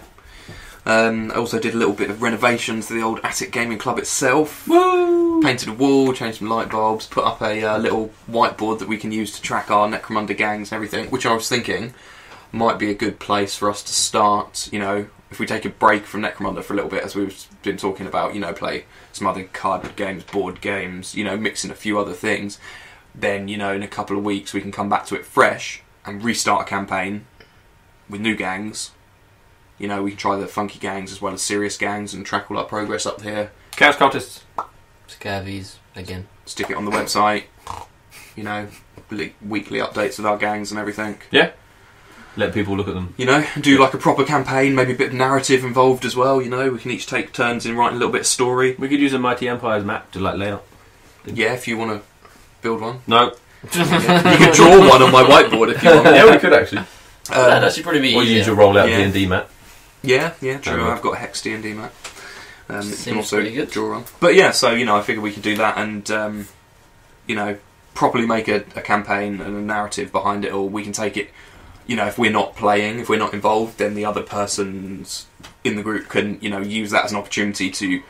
I also did a little bit of renovations to the old Attic Gaming Club itself. Woo! painted a wall, changed some light bulbs, put up a little whiteboard that we can use to track our Necromunda gangs and everything, which I was thinking might be a good place for us to start, you know, if we take a break from Necromunda for a little bit, as we've been talking about, you know, play some other card games, board games, you know, mix in a few other things, then, you know, in a couple of weeks we can come back to it fresh and restart a campaign with new gangs. You know, we can try the funky gangs as well as serious gangs and track all our progress up here. Chaos Cultists. Scavies, again. Stick it on the website, you know, weekly updates of our gangs and everything. Yeah. Let people look at them. You know, do like a proper campaign, maybe a bit of narrative involved as well, you know, we can each take turns in writing a little bit of story. We could use a Mighty Empires map to like lay out. Yeah, if you want to build one. No. Yeah. You could draw one on my whiteboard if you want. Yeah, we could actually. That'd actually probably be Or easier. use your rollout Yeah. D&D map. Yeah, true. Oh. I've got a Hex D&D map. You Seems can also pretty good. draw on. But yeah, so, you know, I figured we could do that and, you know, properly make a campaign and a narrative behind it all. We can take it, you know, if we're not playing, if we're not involved, then the other persons in the group can, you know, use that as an opportunity to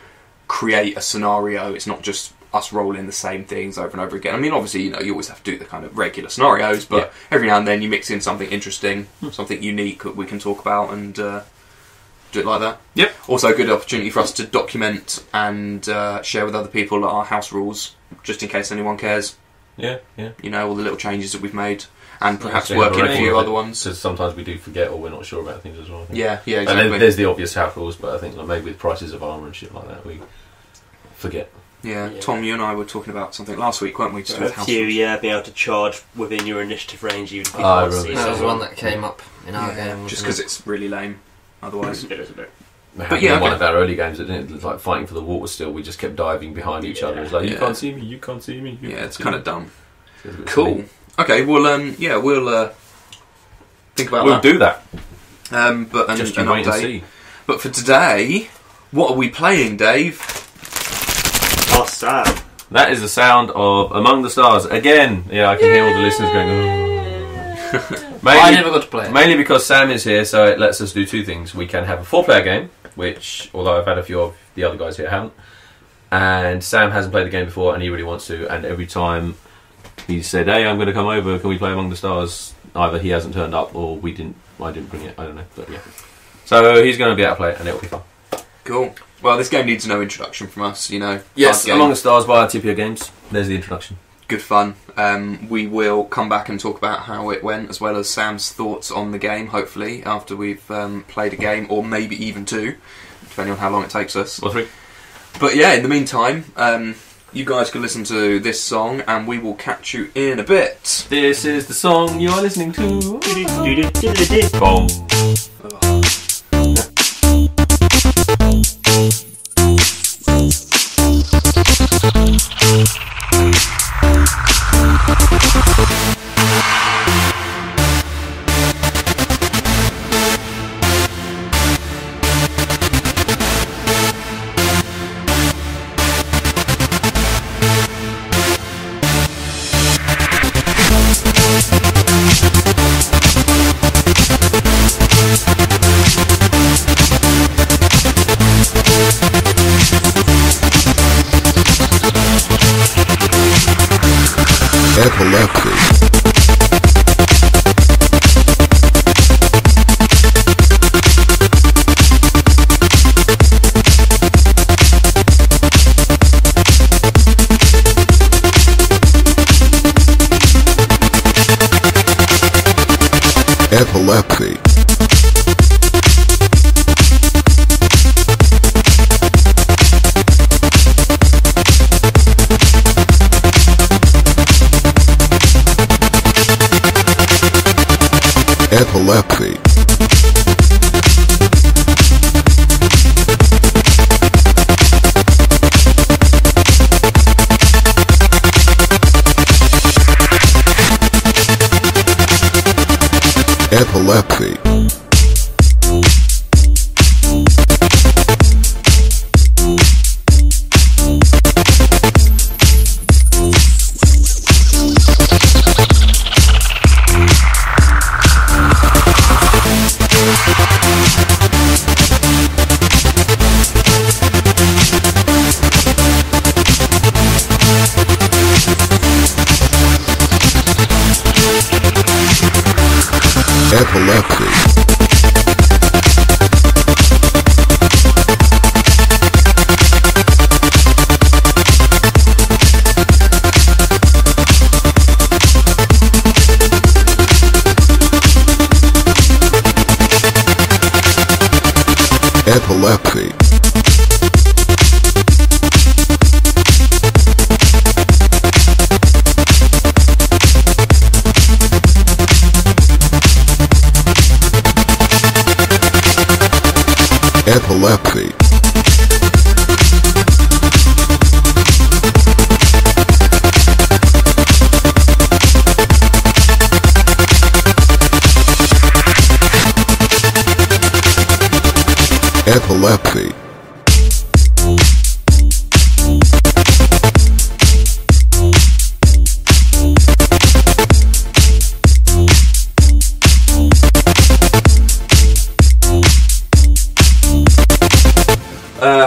create a scenario. It's not just us rolling the same things over and over again. I mean, obviously, you know, you always have to do the kind of regular scenarios, but every now and then you mix in something interesting, something unique that we can talk about and do it like that. Yep. Also a good opportunity for us to document and share with other people our house rules, just in case anyone cares. Yeah. You know, all the little changes that we've made, and perhaps Yeah, work in a yeah. few other ones. So sometimes we do forget or we're not sure about things as well. I think. Yeah, And exactly. then there's the obvious house rules, but I think like maybe with prices of armour and shit like that, we forget. Yeah, Yeah. Tom, you and I were talking about something last week, weren't we? Just with A house few, rules. yeah, being able to charge within your initiative range, even if you Ah, can't right. see That was someone. one that came up in our Yeah, game. just wasn't because it? it's really lame. Otherwise, It is a bit. But yeah, one okay. of our early games, it was like fighting for the water still. We just kept diving behind each other. It's like, you Yeah. can't see me, you can't see me. yeah, it's kind of dumb. of Cool. Okay, well, yeah, we'll think about We'll that. do that. But Just an you wait and update. see. But for today, what are we playing, Dave? Oh, Sam. That is the sound of Among the Stars. Again, yeah, I can hear all the listeners going, oh. I never got to play it. Mainly because Sam is here, so it lets us do two things. We can have a 4-player game, which, although I've had a few of the other guys here haven't, and Sam hasn't played the game before and he really wants to, and every time he said, hey, I'm going to come over, can we play Among the Stars? Either he hasn't turned up or I didn't bring it, I don't know, but yeah. So he's going to be able to play it and it'll be fun. Cool. Well, this game needs no introduction from us, you know. Yes, Fun game. Among the Stars by Tipio Games. There's the introduction. Good fun. We will come back and talk about how it went, as well as Sam's thoughts on the game, hopefully, after we've played a game, or maybe even two, depending on how long it takes us. Or 3. But yeah, in the meantime, you guys can listen to this song, and we will catch you in a bit. This is the song you're listening to. Do-do-do-do-do-do. Boom. Elilepsy. Epilepsy. Epilepsy. Epilepsy. Epilepsy. Epilepsy. Epilepsy. Epilepsy.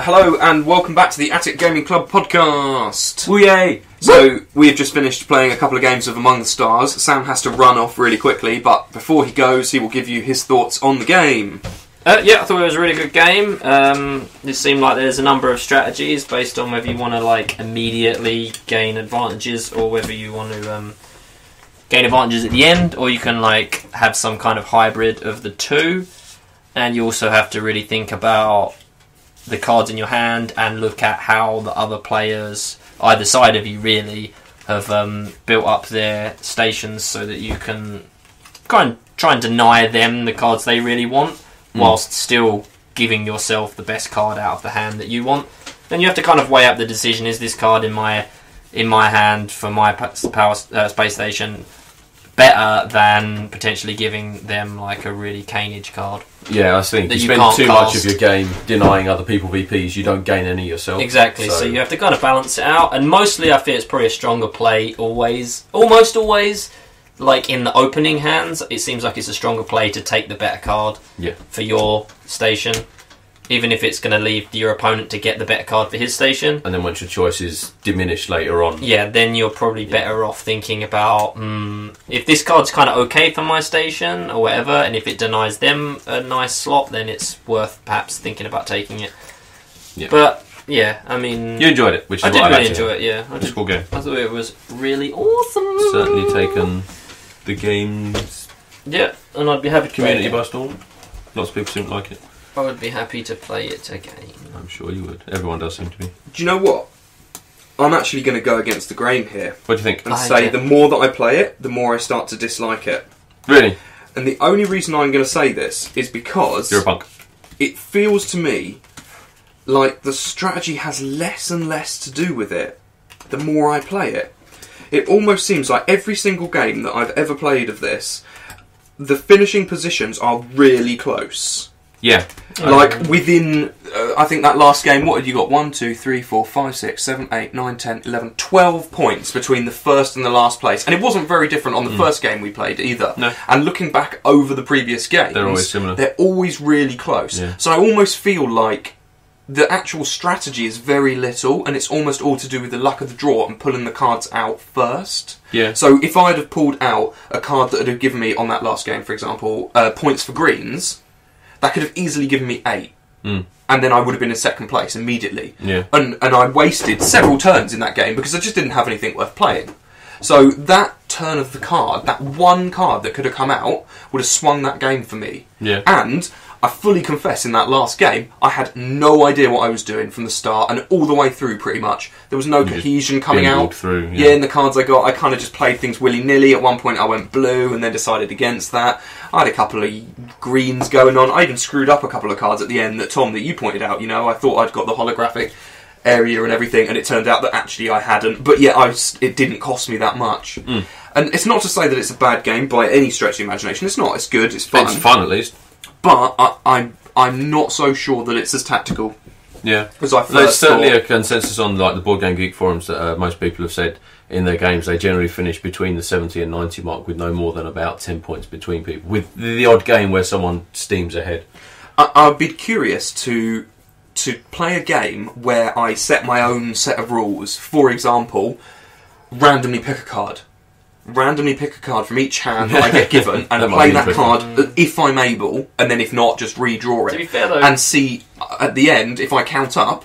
Hello and welcome back to the Attic Gaming Club podcast. Woo yay! So we have just finished playing a couple of games of Among the Stars. Sam has to run off really quickly, but before he goes, he will give you his thoughts on the game. Yeah, I thought it was a really good game. It seemed like there's a number of strategies based on whether you want to like immediately gain advantages or whether you want to gain advantages at the end, or you can like have some kind of hybrid of the two. And you also have to really think about the cards in your hand and look at how the other players, either side of you really, have built up their stations so that you can kind of try and deny them the cards they really want, whilst still giving yourself the best card out of the hand that you want. Then you have to kind of weigh up the decision: is this card in my hand for my power space station better than potentially giving them like a really canage card? Yeah, I think that you you spend can't too much cast. of your game denying other people VPs, you don't gain any yourself. Exactly, so you have to kind of balance it out, and mostly I feel it's probably a stronger play almost always, like in the opening hands, it seems like it's a stronger play to take the better card for your station, even if it's going to leave your opponent to get the better card for his station. And then once your choice is diminished later on, then you're probably better off thinking about, if this card's kind of okay for my station or whatever, and if it denies them a nice slot, then it's worth perhaps thinking about taking it. Yeah. But yeah, I mean, you enjoyed it, which is I did what really I enjoy it. Yeah, It's a cool game. I thought it was really awesome. Certainly taken the game's Yeah, and I'd be happy to community play by storm. Lots of people seem to like it. I would be happy to play it again. I'm sure you would. Everyone does seem to be. Do you know what? I'm actually going to go against the grain here What do you think? and say the more that I play it, the more I start to dislike it. Really? And the only reason I'm going to say this is because You're a punk. it feels to me like the strategy has less and less to do with it the more I play it. It almost seems like every single game that I've ever played of this, the finishing positions are really close. Yeah. Like within, I think that last game, what had you got? 1, 2, 3, 4, 5, 6, 7, 8, 9, 10, 11, 12 points between the first and the last place. And it wasn't very different on the first game we played either. No. And looking back over the previous games, They're always similar. They're always really close. Yeah. So I almost feel like the actual strategy is very little, and it's almost all to do with the luck of the draw and pulling the cards out first. Yeah. So if I'd have pulled out a card that would have given me, on that last game for example, points for greens, that could have easily given me 8. And then I would have been in second place immediately. Yeah. And I wasted several turns in that game because I just didn't have anything worth playing. So that turn of the card, that one card that could have come out, would have swung that game for me. Yeah. And I fully confess, in that last game, I had no idea what I was doing from the start and all the way through, pretty much. There was no cohesion coming out. Through, Yeah, in the cards I got, I kind of just played things willy-nilly. At one point I went blue and then decided against that. I had a couple of greens going on. I even screwed up a couple of cards at the end that, Tom, that you pointed out. You know, I thought I'd got the holographic area and everything, and it turned out that actually I hadn't. But yeah, it didn't cost me that much. And it's not to say that it's a bad game by any stretch of the imagination. It's not. It's good. It's fun. It's fun, at least. But I'm not so sure that it's as tactical. Yeah, as I there's first certainly thought. a consensus on like the Board Game Geek forums that most people have said in their games they generally finish between the 70 and 90 mark with no more than about 10 points between people, with the odd game where someone steams ahead. I'd be curious to play a game where I set my own set of rules. For example, randomly pick a card. randomly pick a card from each hand that I get given and That might play be that interesting. card if I'm able, and then if not, just redraw it. To be fair though, And see at the end if I count up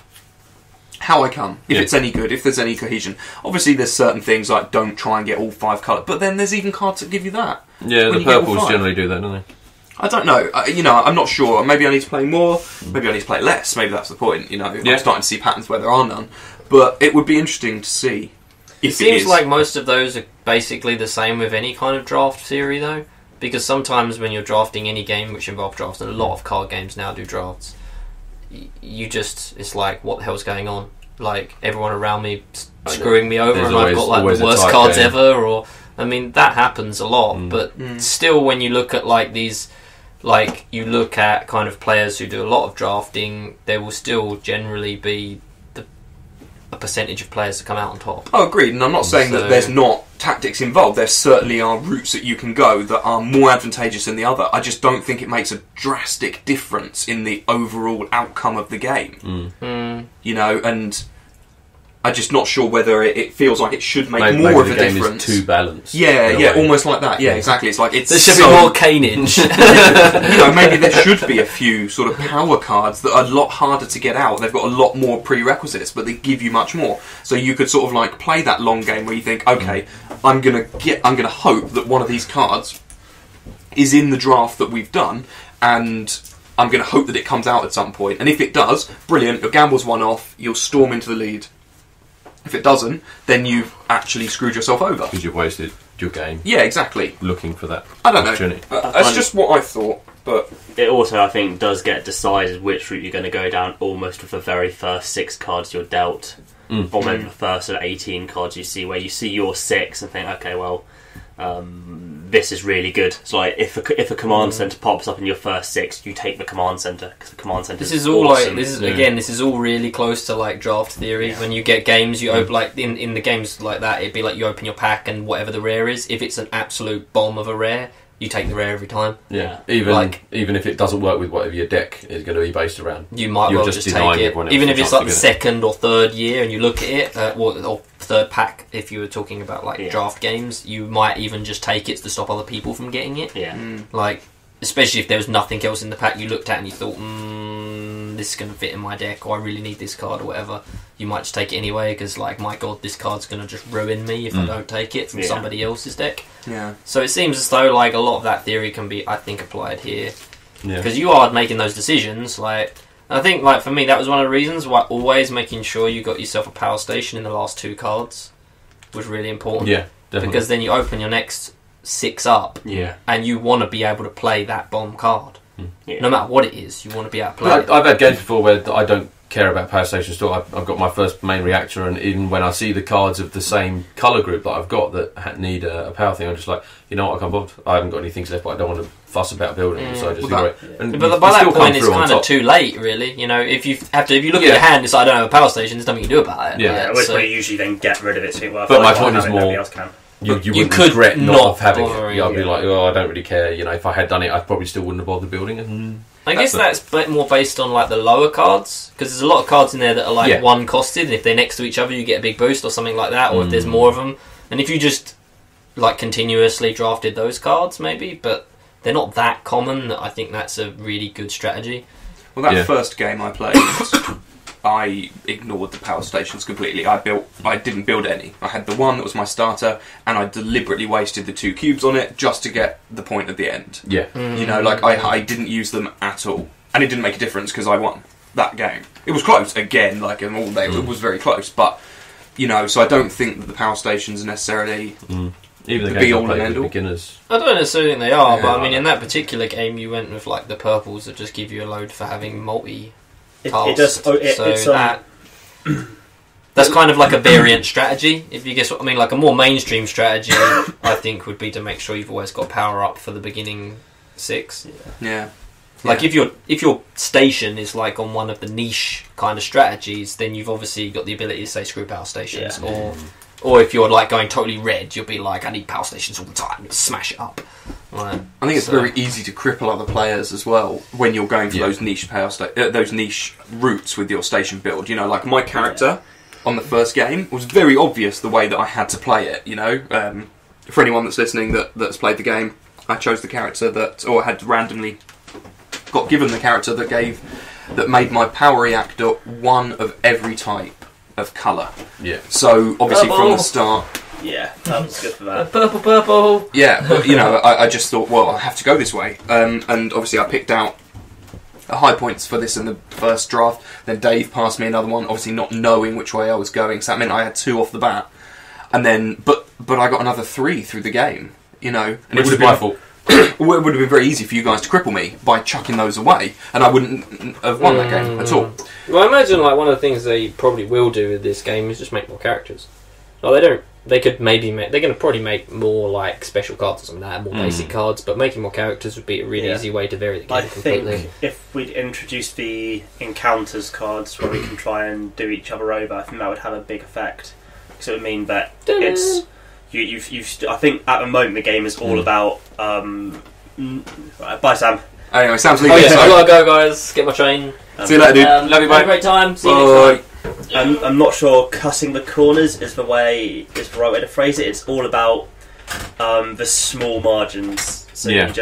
how I come, if it's any good, if there's any cohesion. Obviously, there's certain things like don't try and get all 5 colours, but then there's even cards that give you that. Yeah, when the you get all purples 5. generally do that, don't they? I don't know. I'm not sure. Maybe I need to play more. Maybe I need to play less. Maybe that's the point. Yeah. I'm starting to see patterns where there are none. But it would be interesting to see. it If seems is. like most of those are basically the same with any kind of draft theory, though, because sometimes when you're drafting any game which involves drafts, and a lot of card games now do drafts, it's like, what the hell's going on? Like, everyone around me screwing me over, There's and I've got like always the a worst tight cards game. ever, or I mean that happens a lot. But still, when you look at like these, like you look at kind of players who do a lot of drafting, there will still generally be a percentage of players that come out on top. Oh, agreed. And I'm not saying that there's not tactics involved. There certainly are routes that you can go that are more advantageous than the other. I just don't think it makes a drastic difference in the overall outcome of the game. And I'm just not sure whether it feels like it should make Maybe more of the a game difference. is too balanced. Yeah, in a yeah, way. almost like that. Yeah, exactly. It's like it's There should so, be more canage. maybe there should be a few sort of power cards that are a lot harder to get out. They've got a lot more prerequisites, but they give you much more. So you could sort of like play that long game where you think, okay, I'm gonna hope that one of these cards is in the draft that we've done, and I'm gonna hope that it comes out at some point. And if it does, brilliant. Your gamble's one off. You'll storm into the lead. If it doesn't, then you've actually screwed yourself over. Because you've wasted your game Yeah, exactly. looking for that I don't know. opportunity. That's just what I thought, but It also, I think, does get decided which route you're going to go down almost with the very first 6 cards you're dealt, or maybe the first sort of 18 cards you see, where you see your 6 and think, okay, well, this is really good. It's like if a command center pops up in your first 6, you take the command center because the command center. This is all awesome. this is all really close to like draft theory. When you get games, you open like in the games like that, it'd be like you open your pack and whatever the rare is. If it's an absolute bomb of a rare, you take the rare every time. Yeah, Like- even if it doesn't work with whatever your deck is going to be based around. You might You're well just just denying take it, everyone else even the if it's chance like to the get it. second or third year, and you look at it, or third pack. If you were talking about like draft games, you might even just take it to stop other people from getting it. Yeah. Like, especially if there was nothing else in the pack you looked at and you thought, this is going to fit in my deck, or I really need this card, or whatever. You might just take it anyway because, like, my god, this card's going to just ruin me if I don't take it from somebody else's deck. yeah. So it seems as though like a lot of that theory can be, I think, applied here Yeah, because you are making those decisions. Like, I think, like for me, that was one of the reasons why always making sure you got yourself a power station in the last 2 cards was really important. yeah, definitely. Because then you open your next 6 up, and you want to be able to play that bomb card. Yeah. No matter what it is, you want to be able to play But it. I've had games before where I don't care about power stations at all. I've got my first main reactor, and even when I see the cards of the same colour group that I've got that need a power thing, I'm just like, you know what, I can't bother. I haven't got any things left, but I don't want to fuss about building them, so I just Well, ignore it. And But you by that still come point, it's through on kind of top. too late, really. You know, if you look at your hand and decide I don't have a power station, there's nothing you can do about it. Yeah. At Like, which so- point you usually then get rid of it. So, well, But if my I can't point have is it, more- nobody else can. You you wouldn't could regret not not having it. bothering, I'd be yeah. like, oh, I don't really care. You know, if I had done it, I probably still wouldn't have bothered building it. I guess that's more based on like the lower cards, because there's a lot of cards in there that are like one costed, and if they're next to each other, you get a big boost or something like that. Or if there's more of them, and if you just like continuously drafted those cards, maybe, but they're not that common. I think that's a really good strategy. Well, that first game I played, I ignored the power stations completely. I didn't build any. I had the one that was my starter, and I deliberately wasted the 2 cubes on it just to get the point at the end. Yeah. You know, like I didn't use them at all, and it didn't make a difference because I won that game. It was close again, like in all day, it was very close. But you know, so I don't think that the power stations are necessarily Even the be games I all and played end with all. beginners. I don't necessarily think they are, Yeah. but I mean, in that particular game, you went with like the purples that just give you a load for having multi. It does. That's kind of like a variant strategy, if you guess what I mean. Like a more mainstream strategy, I think, would be to make sure you've always got power up for the beginning 6. Yeah. Like if your station is like on one of the niche kind of strategies, then you've obviously got the ability to say screw power stations, or if you're like going totally red, you'll be like, I need power stations all the time, smash it up. Like, I think it's very easy to cripple other players as well when you're going for those niche those niche routes with your station build. You know, like my character on the first game was very obvious the way that I had to play it. You know, for anyone that's listening that's played the game, I chose the character or had randomly got given the character that made my power reactor one of every type of colour. Yeah. So obviously from the Purple. start. Yeah, that was good for that. Purple. Yeah, but I just thought, well, I have to go this way, and obviously I picked out high points for this in the first draft. Then Dave passed me another one, obviously not knowing which way I was going, so that meant I had 2 off the bat, and then but I got another 3 through the game, and Which is my fault. it would have been very easy for you guys to cripple me by chucking those away, and I wouldn't have won that game at all. Well, I imagine like one of the things they probably will do with this game is just make more characters. Well, they don't. They could maybe make. They're going to probably make more like special cards or something like that, more basic cards. But making more characters would be a really easy way to vary the game I completely. think if we'd introduced the encounters cards where we can try and do each other over, I think that would have a big effect. Because it would mean that it's I think at the moment the game is all about. Right, bye, Sam. Anyway, Sam's Oh leaving. yeah, so I gotta go, guys. Get my train. see you later, dude. Love you, mate. Have a great time. See you next time. I'm not sure cutting the corners is the right way to phrase it. It's all about the small margins. So Yeah.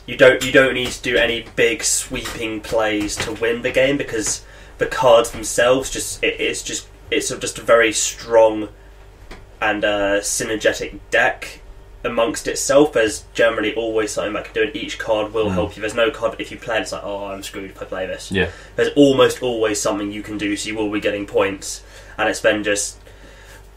you don't need to do any big sweeping plays to win the game, because the cards themselves it's just a very strong and synergetic deck amongst itself. There's generally always something that can do, and each card will help you. There's no card if you play it, it's like, oh, I'm screwed if I play this. Yeah. There's almost always something you can do, so you will be getting points, and it's then just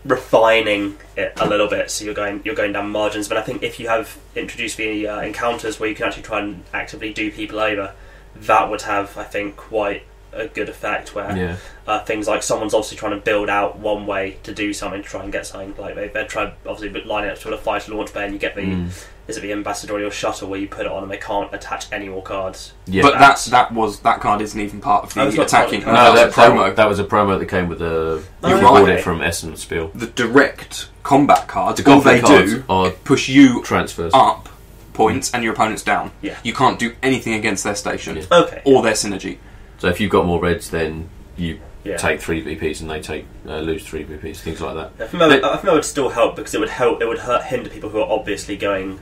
refining it a little bit, so you're going down margins. But I think if you have introduced the encounters where you can actually try and actively do people over, that would have, I think, quite a good effect, where things like someone's obviously trying to build out one way to do something, to try and get something, like they're trying obviously line it up to a fighter launch bay, and you get the is it the ambassadorial shuttle where you put it on and they can't attach any more cards. Yeah. But that card isn't even part of the it's not attacking. part No, that was a promo. That was a promo that came with the. You Oh, bought right. it from Essence Spiel. The direct combat cards, The all they combat cards do are push you transfers. up points and your opponent's down. Yeah. You can't do anything against their station Okay. or their synergy. So if you've got more reds, then you Yeah. take 3 VPs and they take lose 3 VPs, things like that. I think that would still help, because it would hinder people who are obviously going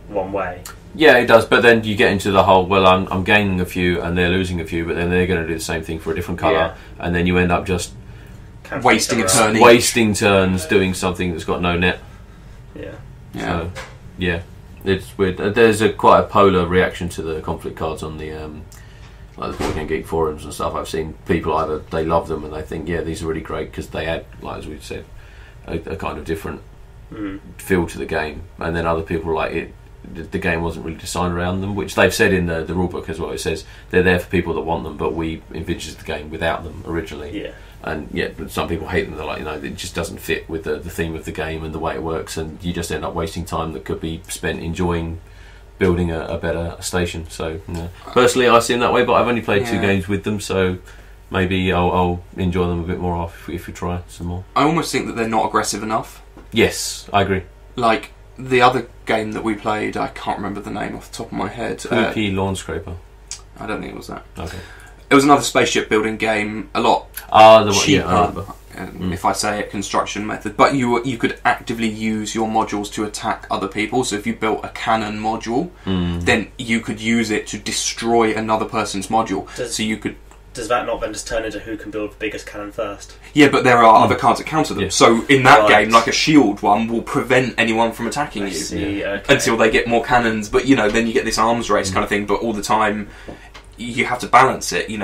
one way. Yeah, it does. But then you get into the whole, well, I'm gaining a few and they're losing a few, but then they're going to do the same thing for a different colour, Yeah. and then you end up just Wasting a turn each. wasting turns doing something that's got no net. Yeah. Yeah. So, yeah, it's weird. There's quite a polar reaction to the conflict cards on the like the Board Game Geek forums and stuff. I've seen people either they love them and they think, yeah, these are really great because they add, like as we said, a kind of different feel to the game, and then other people like it. The game wasn't really designed around them, which they've said in the rulebook as well. It says they're there for people that want them, but we envisaged the game without them originally. Yeah. And yeah, but some people hate them. They're like, it just doesn't fit with the theme of the game and the way it works, and you just end up wasting time that could be spent enjoying building a better station. So personally, I see them that way, but I've only played 2 games with them, so maybe I'll enjoy them a bit more if we try some more. I almost think that they're not aggressive enough. Yes, I agree. Like the other game that we played, I can't remember the name off the top of my head. Poopy Lawn Scraper. I don't think it was that. Okay. It was another spaceship building game, a lot The one, cheaper, I remember. if I say it, construction method. But you could actively use your modules to attack other people. So if you built a cannon module, then you could use it to destroy another person's module. So you could. Does that not then just turn into who can build the biggest cannon first? Yeah, but there are other cards that counter them. Yeah. So in that Right. game, like a shield one will prevent anyone from attacking you See, okay. until they get more cannons. But then you get this arms race kind of thing. But all the time, you have to balance it. You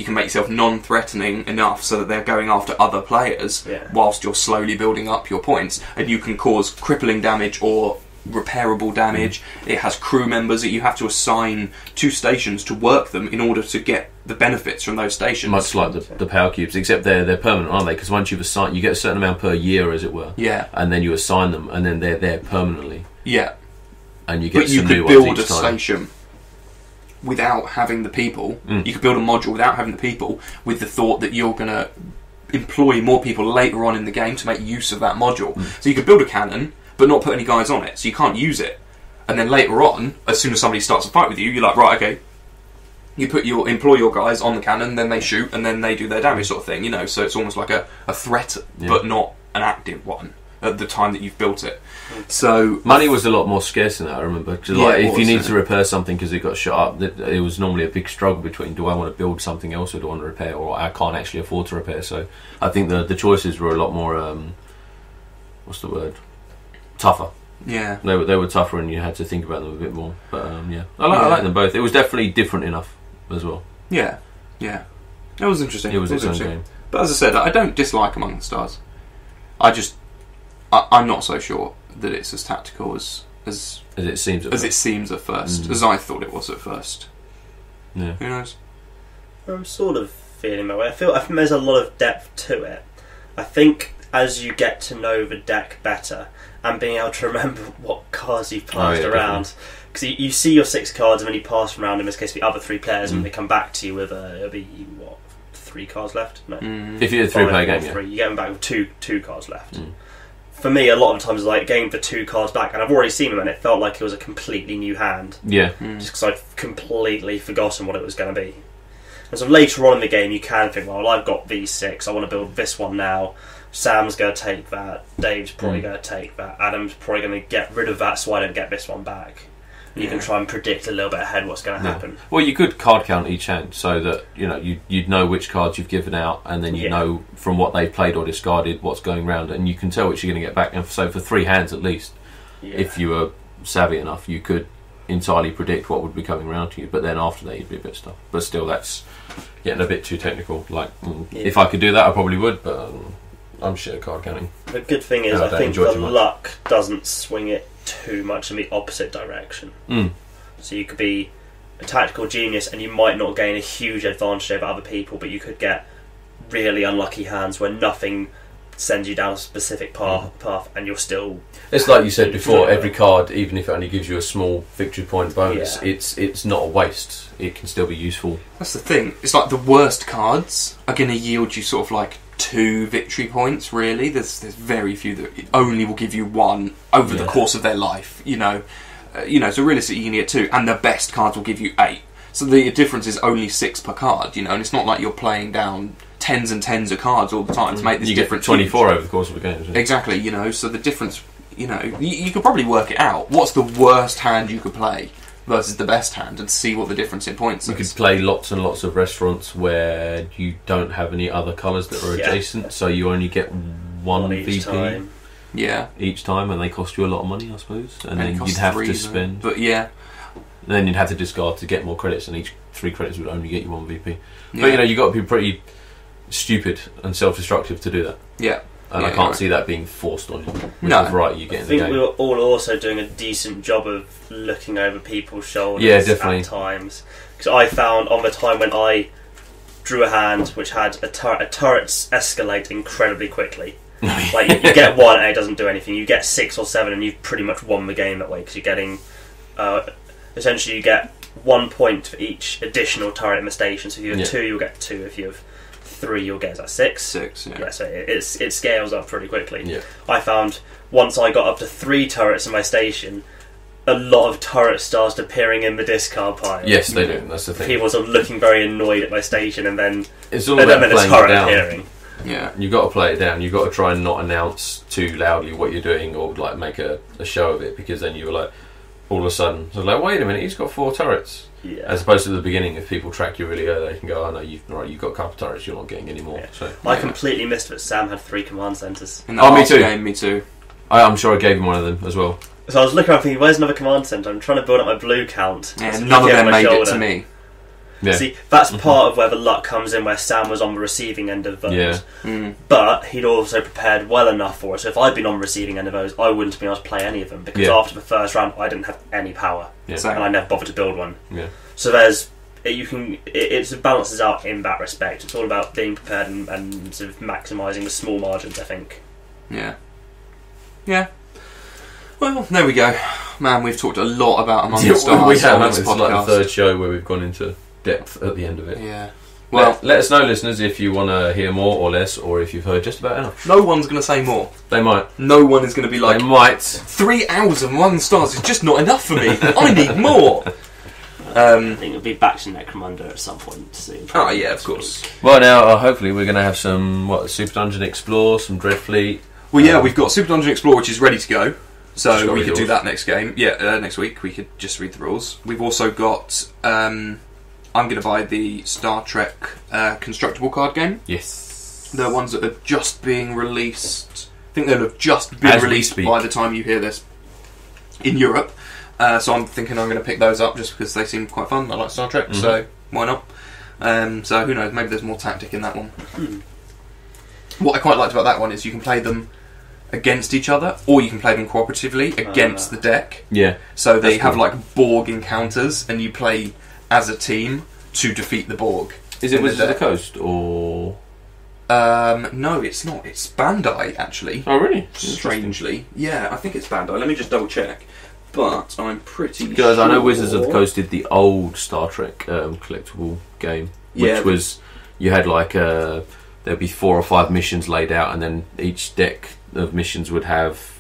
can make yourself non-threatening enough so that they're going after other players whilst you're slowly building up your points, and you can cause crippling damage or repairable damage. It has crew members that you have to assign to stations to work them in order to get the benefits from those stations. Much like the power cubes, except they're permanent, aren't they? Because once you've assigned, you get a certain amount per year, as it were. Yeah. And then you assign them, and then they're there permanently. Yeah. And you get But you some could new build ones a each time. station without having the people. You could build a module without having the people, with the thought that you're going to employ more people later on in the game to make use of that module. So you could build a cannon, but not put any guys on it, so you can't use it. And then later on, as soon as somebody starts a fight with you, you're like, right, okay. You employ your guys on the cannon, then they shoot, and then they do their damage, sort of thing. So it's almost like a threat, but not an active one. at the time that you've built it. So money was a lot more scarce than that, I remember. 'Cause, like, it if was, you need yeah. to repair something because it got shot up, it was normally a big struggle between, do I want to build something else or do I want to repair, or I can't actually afford to repair. So I think the choices were a lot more, what's the word? Tougher. yeah, They were tougher, and you had to think about them a bit more. But yeah, I like them both. It was definitely different enough as well. yeah, yeah. It was interesting. It was its own interesting. game. But as I said, I don't dislike Among the Stars. I'm not so sure that it's as tactical as it seems. it seems at first, Mm. as I thought it was at first. Yeah. Who knows? I'm sort of feeling my way. I think there's a lot of depth to it. I think as you get to know the deck better and being able to remember what cards you've passed around, because you see your 6 cards and then you pass them around, in this case the other 3 players, and they come back to you with it'll be 3 cards left. No, If you're a 3-player game, 3. You get them back with two cards left. Mm. For me, a lot of times, like getting the 2 cards back, and I've already seen them, and it felt like it was a completely new hand. Yeah. Just because I'd completely forgotten what it was going to be. And so later on in the game, you can think, well, I've got these 6, I want to build this one now. Sam's going to take that, Dave's probably going to take that, Adam's probably going to get rid of that so I don't get this one back. And you can try and predict a little bit ahead what's going to happen. Well, you could card count each hand so that you'd know which cards you've given out, and then you know from what they've played or discarded what's going round, and you can tell which you're going to get back. And so for 3 hands at least, if you were savvy enough, you could entirely predict what would be coming round to you. But then after that, you'd be a bit stuck. But still, that's getting a bit too technical. Like, if I could do that, I probably would, but I'm shit at card counting. The good thing is, I think the luck doesn't swing it too much in the opposite direction. So you could be a tactical genius and you might not gain a huge advantage over other people, but you could get really unlucky hands where nothing sends you down a specific path and you're still... It's like you said before, every card, even if it only gives you a small victory point bonus, it's not a waste. It can still be useful. That's the thing. It's like the worst cards are going to yield you sort of like 2 victory points, really. There's very few that only will give you 1 over the course of their life, so realistically you can get 2, and the best cards will give you 8. So the difference is only 6 per card, and it's not like you're playing down tens and tens of cards all the time to make this difference. 24 over the course of a game. Exactly, so the difference, you could probably work it out. What's the worst hand you could play versus the best hand, and see what the difference in points is. You could play lots and lots of restaurants where you don't have any other colours that are adjacent, so you only get one VP time. Each time, and they cost you a lot of money, I suppose. And then you'd have to spend. But then you'd have to discard to get more credits, and each 3 credits would only get you 1 VP. But you've got to be pretty stupid and self-destructive to do that. Yeah. And I can't see that being forced on you. With No. the variety you get in the I game. think we were all also doing a decent job of looking over people's shoulders definitely. at times. Because I found on the time when I drew a hand which had a turrets escalate incredibly quickly. Like you get 1 and it doesn't do anything. You get 6 or 7 and you've pretty much won the game that way, because you're getting essentially you get 1 point for each additional turret in the station. So if you have 2, you'll get 2. If you have 3, you'll get 6. 6, yeah. So it scales up pretty quickly. Yeah. I found once I got up to 3 turrets in my station, a lot of turrets started appearing in the discard pile. Yes, they do. That's the thing. People sort of looking very annoyed at my station, and then It's all about a playing it turret down. appearing. Yeah. You've got to play it down. You've got to try and not announce too loudly what you're doing, or like make a show of it, because then you're like, all of a sudden, so like, wait a minute, he's got 4 turrets. Yeah. As opposed to the beginning, if people track you really early, they can go, oh no, you've got a couple of turrets, you're not getting any more. Yeah. So I completely missed that Sam had 3 command centres. In the me last too. game, me too. I'm sure I gave him one of them as well. So I was looking around thinking, where's another command centre? I'm trying to build up my blue count. Yeah, So none of looking them over my made it shoulder. to me. Yeah. See, that's part of where the luck comes in, where Sam was on the receiving end of those. Yeah. But he'd also prepared well enough for it. So if I'd been on the receiving end of those, I wouldn't have been able to play any of them, because after the first round, I didn't have any power, Yeah. So- and I never bothered to build one. Yeah. So it balances out in that respect. It's all about being prepared and sort of maximising the small margins, I think. Yeah. Yeah. Well, there we go. Man, we've talked a lot about Among the Stars we have. on this It's podcast. like the 3rd show where we've gone into depth at the end of it. Yeah. Well, Let us know, listeners, if you want to hear more or less, or if you've heard just about enough. no one's going to say more. They might. No one is going to be like, They might. 3 hours of Among the Stars is just not enough for me. I need more. I think it'll be back to Necromunda at some point soon. Oh, yeah, of course. Well, now, hopefully we're going to have some, Super Dungeon Explore, some Dreadfleet. Well, yeah, we've got Super Dungeon Explorer, which is ready to go. Just So gotta we read could the do rules. that next game. Yeah, next week we could just read the rules. We've also got. I'm going to buy the Star Trek constructible card game. Yes. The ones that are just being released. I think they'll have just been As we released speak. by the time you hear this in Europe. So I'm thinking I'm going to pick those up just because they seem quite fun. I like Star Trek, so why not? So who knows? Maybe there's more tactic in that one. What I quite liked about that one is you can play them against each other, or you can play them cooperatively against the deck. Yeah. So they That's have cool. like Borg encounters, and you play as a team to defeat the Borg. Is it in Wizards of the deck. Coast or? No, it's not. It's Bandai actually. Oh, really? Strangely, yeah, I think it's Bandai. Let me just double check. But I'm pretty Because sure. I know Wizards of the Coast did the old Star Trek collectible game, which Yeah, was you had like there'd be 4 or 5 missions laid out, and then each deck of missions would have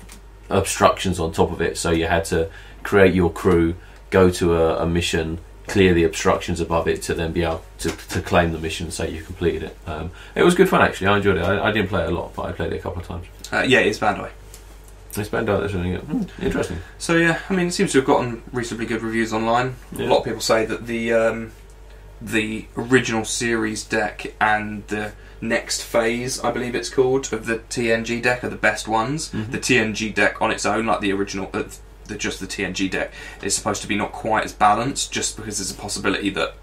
obstructions on top of it. So you had to create your crew, go to a mission, clear the obstructions above it to then be able to claim the mission and say you completed it. It was good fun actually. I enjoyed it. I didn't play it a lot, but I played it a couple of times. Yeah, it's Bandai. It's been out. That's really good. Interesting. So yeah, I mean, it seems to have gotten reasonably good reviews online. Yeah. A lot of people say that the original series deck and the next phase, I believe it's called, of the TNG deck are the best ones. The TNG deck on its own, like the original, just the TNG deck, is supposed to be not quite as balanced, just because there's a possibility that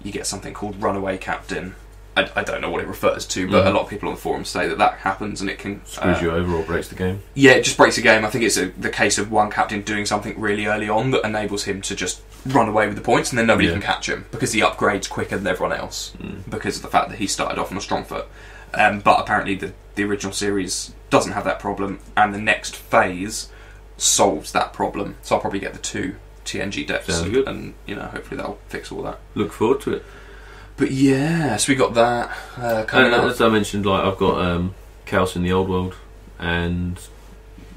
you get something called Runaway Captain. I don't know what it refers to, but a lot of people on the forum say that happens and it can Screws you over or breaks the game. Yeah, it just breaks the game. I think it's the case of one captain doing something really early on that enables him to just run away with the points, and then nobody can catch him because he upgrades quicker than everyone else because of the fact that he started off on a strong foot. But apparently the original series doesn't have that problem, and the next phase solves that problem. So I'll probably get the 2 TNG decks, Sounds good. and hopefully that'll fix all that. Look forward to it. But yeah, so we got that coming up. As I mentioned, like I've got Chaos in the Old World, and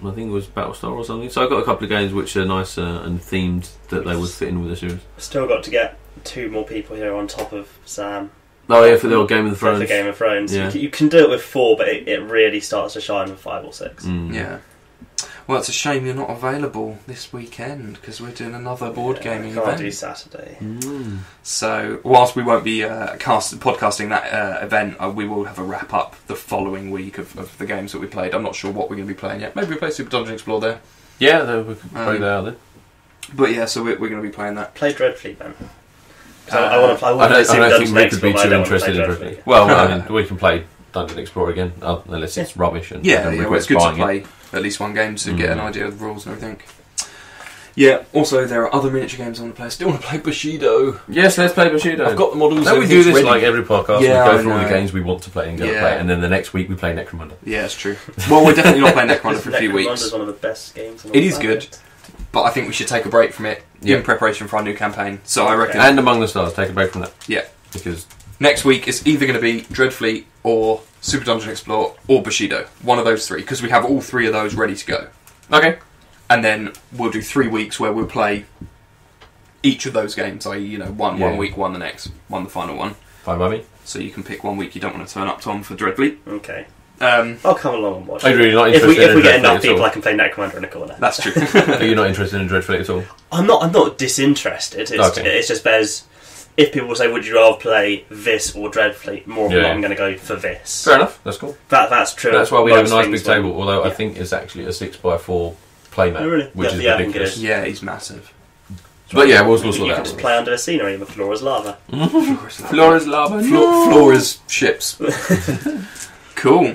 I think it was Battlestar or something. So I've got a couple of games which are nice and themed that they would fit in with the series. Still got to get 2 more people here on top of Sam. Oh yeah, for the old Game of For Thrones. Game of Thrones. Yeah. You can do it with 4, but it really starts to shine with 5 or 6. Yeah. Well, it's a shame you're not available this weekend because we're doing another board gaming Can't event. do Saturday. So, whilst we won't be podcasting that event, we will have a wrap up the following week of the games that we played. I'm not sure what we're going to be playing yet. Maybe we play Super Dungeon Explorer there. Yeah, we could play that out then. But yeah, so we're going to be playing that. Play Dreadfleet then. I want to play. I don't think Dungeon we could be Explorer, but I too don't wanna interested play in Dreadfleet. Dreadfleet. Well, I mean, we can play Dungeon Explorer again, unless it's rubbish. And Yeah, and well, regrets it's good to buying it. play at least one game to get an idea of the rules and everything. Yeah, also there are other miniature games I want to play. I still want to play Bushido. Yes, let's play Bushido. I've got the models. No, we do everything's this ready. like every podcast. Yeah, we go I through all the know. games we want to play and go to play, and then the next week we play Necromunda. Yeah, it's true. Well, we're definitely not playing Necromunda for a few Necromunda's weeks. one of the best games. It is good, but I think we should take a break from it Yeah. in preparation for our new campaign. So I reckon And Among the Stars, take a break from that. Yeah. Because next week is either going to be Dreadfleet or Super Dungeon Explorer or Bushido. One of those 3, because we have all 3 of those ready to go. okay, And then we'll do 3 weeks where we'll play each of those games, i.e., one week, one the next, one the final one. fine by me. So you can pick one week you don't want to turn up, Tom, for Dreadfleet. Okay. Um, I'll come along and watch. Are you really not If interested we in get Dreadfleet enough at people, all? I can play Necromunda in a corner. that's true. Are you not interested in Dreadfleet at all? I'm not disinterested. It's just there's. If people say, "Would you rather play this or Dreadfleet?" More often, I'm going to go for this. Fair enough, that's cool. That's true. That's why we have a Most nice things big table, when- although I yeah. think it's actually a 6x4 playmat, Oh, really? which Yeah, is yeah, I think ridiculous. it is. Yeah, he's massive. But yeah, we'll sort You that can out. just play under the scenery with Flora's lava. Flora's lava. Flora's ships. Cool.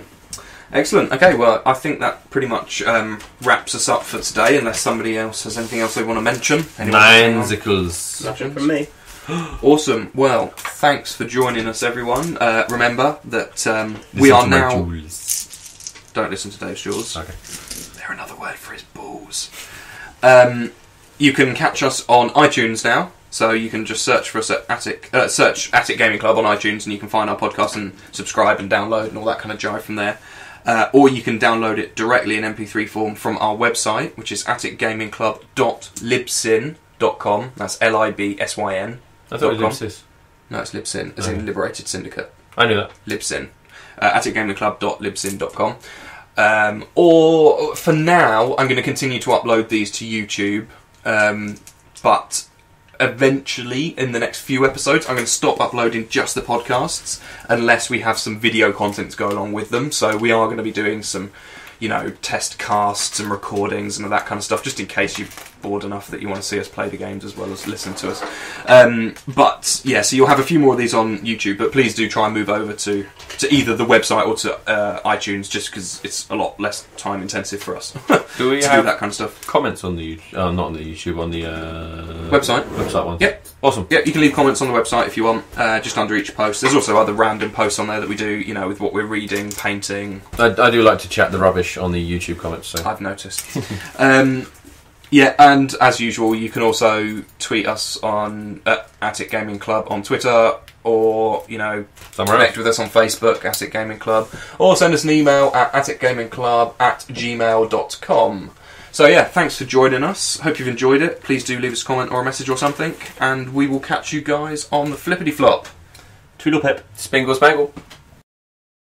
Excellent. Okay, well, I think that pretty much wraps us up for today, unless somebody else has anything else they want to mention. Anyone else hang on? Ninesicles. Nothing from me. Awesome. Well, thanks for joining us, everyone. Remember that we are now... Don't listen to Dave's jaws. Okay. They're another word for his balls. You can catch us on iTunes now, so you can just search for us at search Attic Gaming Club on iTunes, and you can find our podcast and subscribe and download and all that kind of jive from there. Or you can download it directly in MP3 form from our website, which is atticgamingclub.libsyn.com. That's LIBSYN. I thought it .com. was Libsys. No, it's Libsyn, as in Liberated Syndicate. I knew that. Libsyn. Atticgamingclub.libsyn.com. Or for now, I'm going to continue to upload these to YouTube, but eventually, in the next few episodes, I'm going to stop uploading just the podcasts unless we have some video content to go along with them. So we are going to be doing some, test casts and recordings and all that kind of stuff, just in case you're bored enough that you want to see us play the games as well as listen to us. But yeah, so you'll have a few more of these on YouTube, but please do try and move over to either the website or to iTunes, just because it's a lot less time intensive for us do we to have do that kind of stuff. Comments on the not on the YouTube, on the Website one? Yep. Awesome. Yeah, you can leave comments on the website if you want, just under each post. There's also other random posts on there that we do, with what we're reading, painting. I do like to chat the rubbish on the YouTube comments, so I've noticed. Yeah, and as usual, you can also tweet us on Attic Gaming Club on Twitter, or connect with us on Facebook, Attic Gaming Club, or send us an email at atticgamingclub@gmail.com. So yeah, thanks for joining us. Hope you've enjoyed it. Please do leave us a comment or a message or something, and we will catch you guys on the flippity flop. Tweedle pip. Spingle Spangle.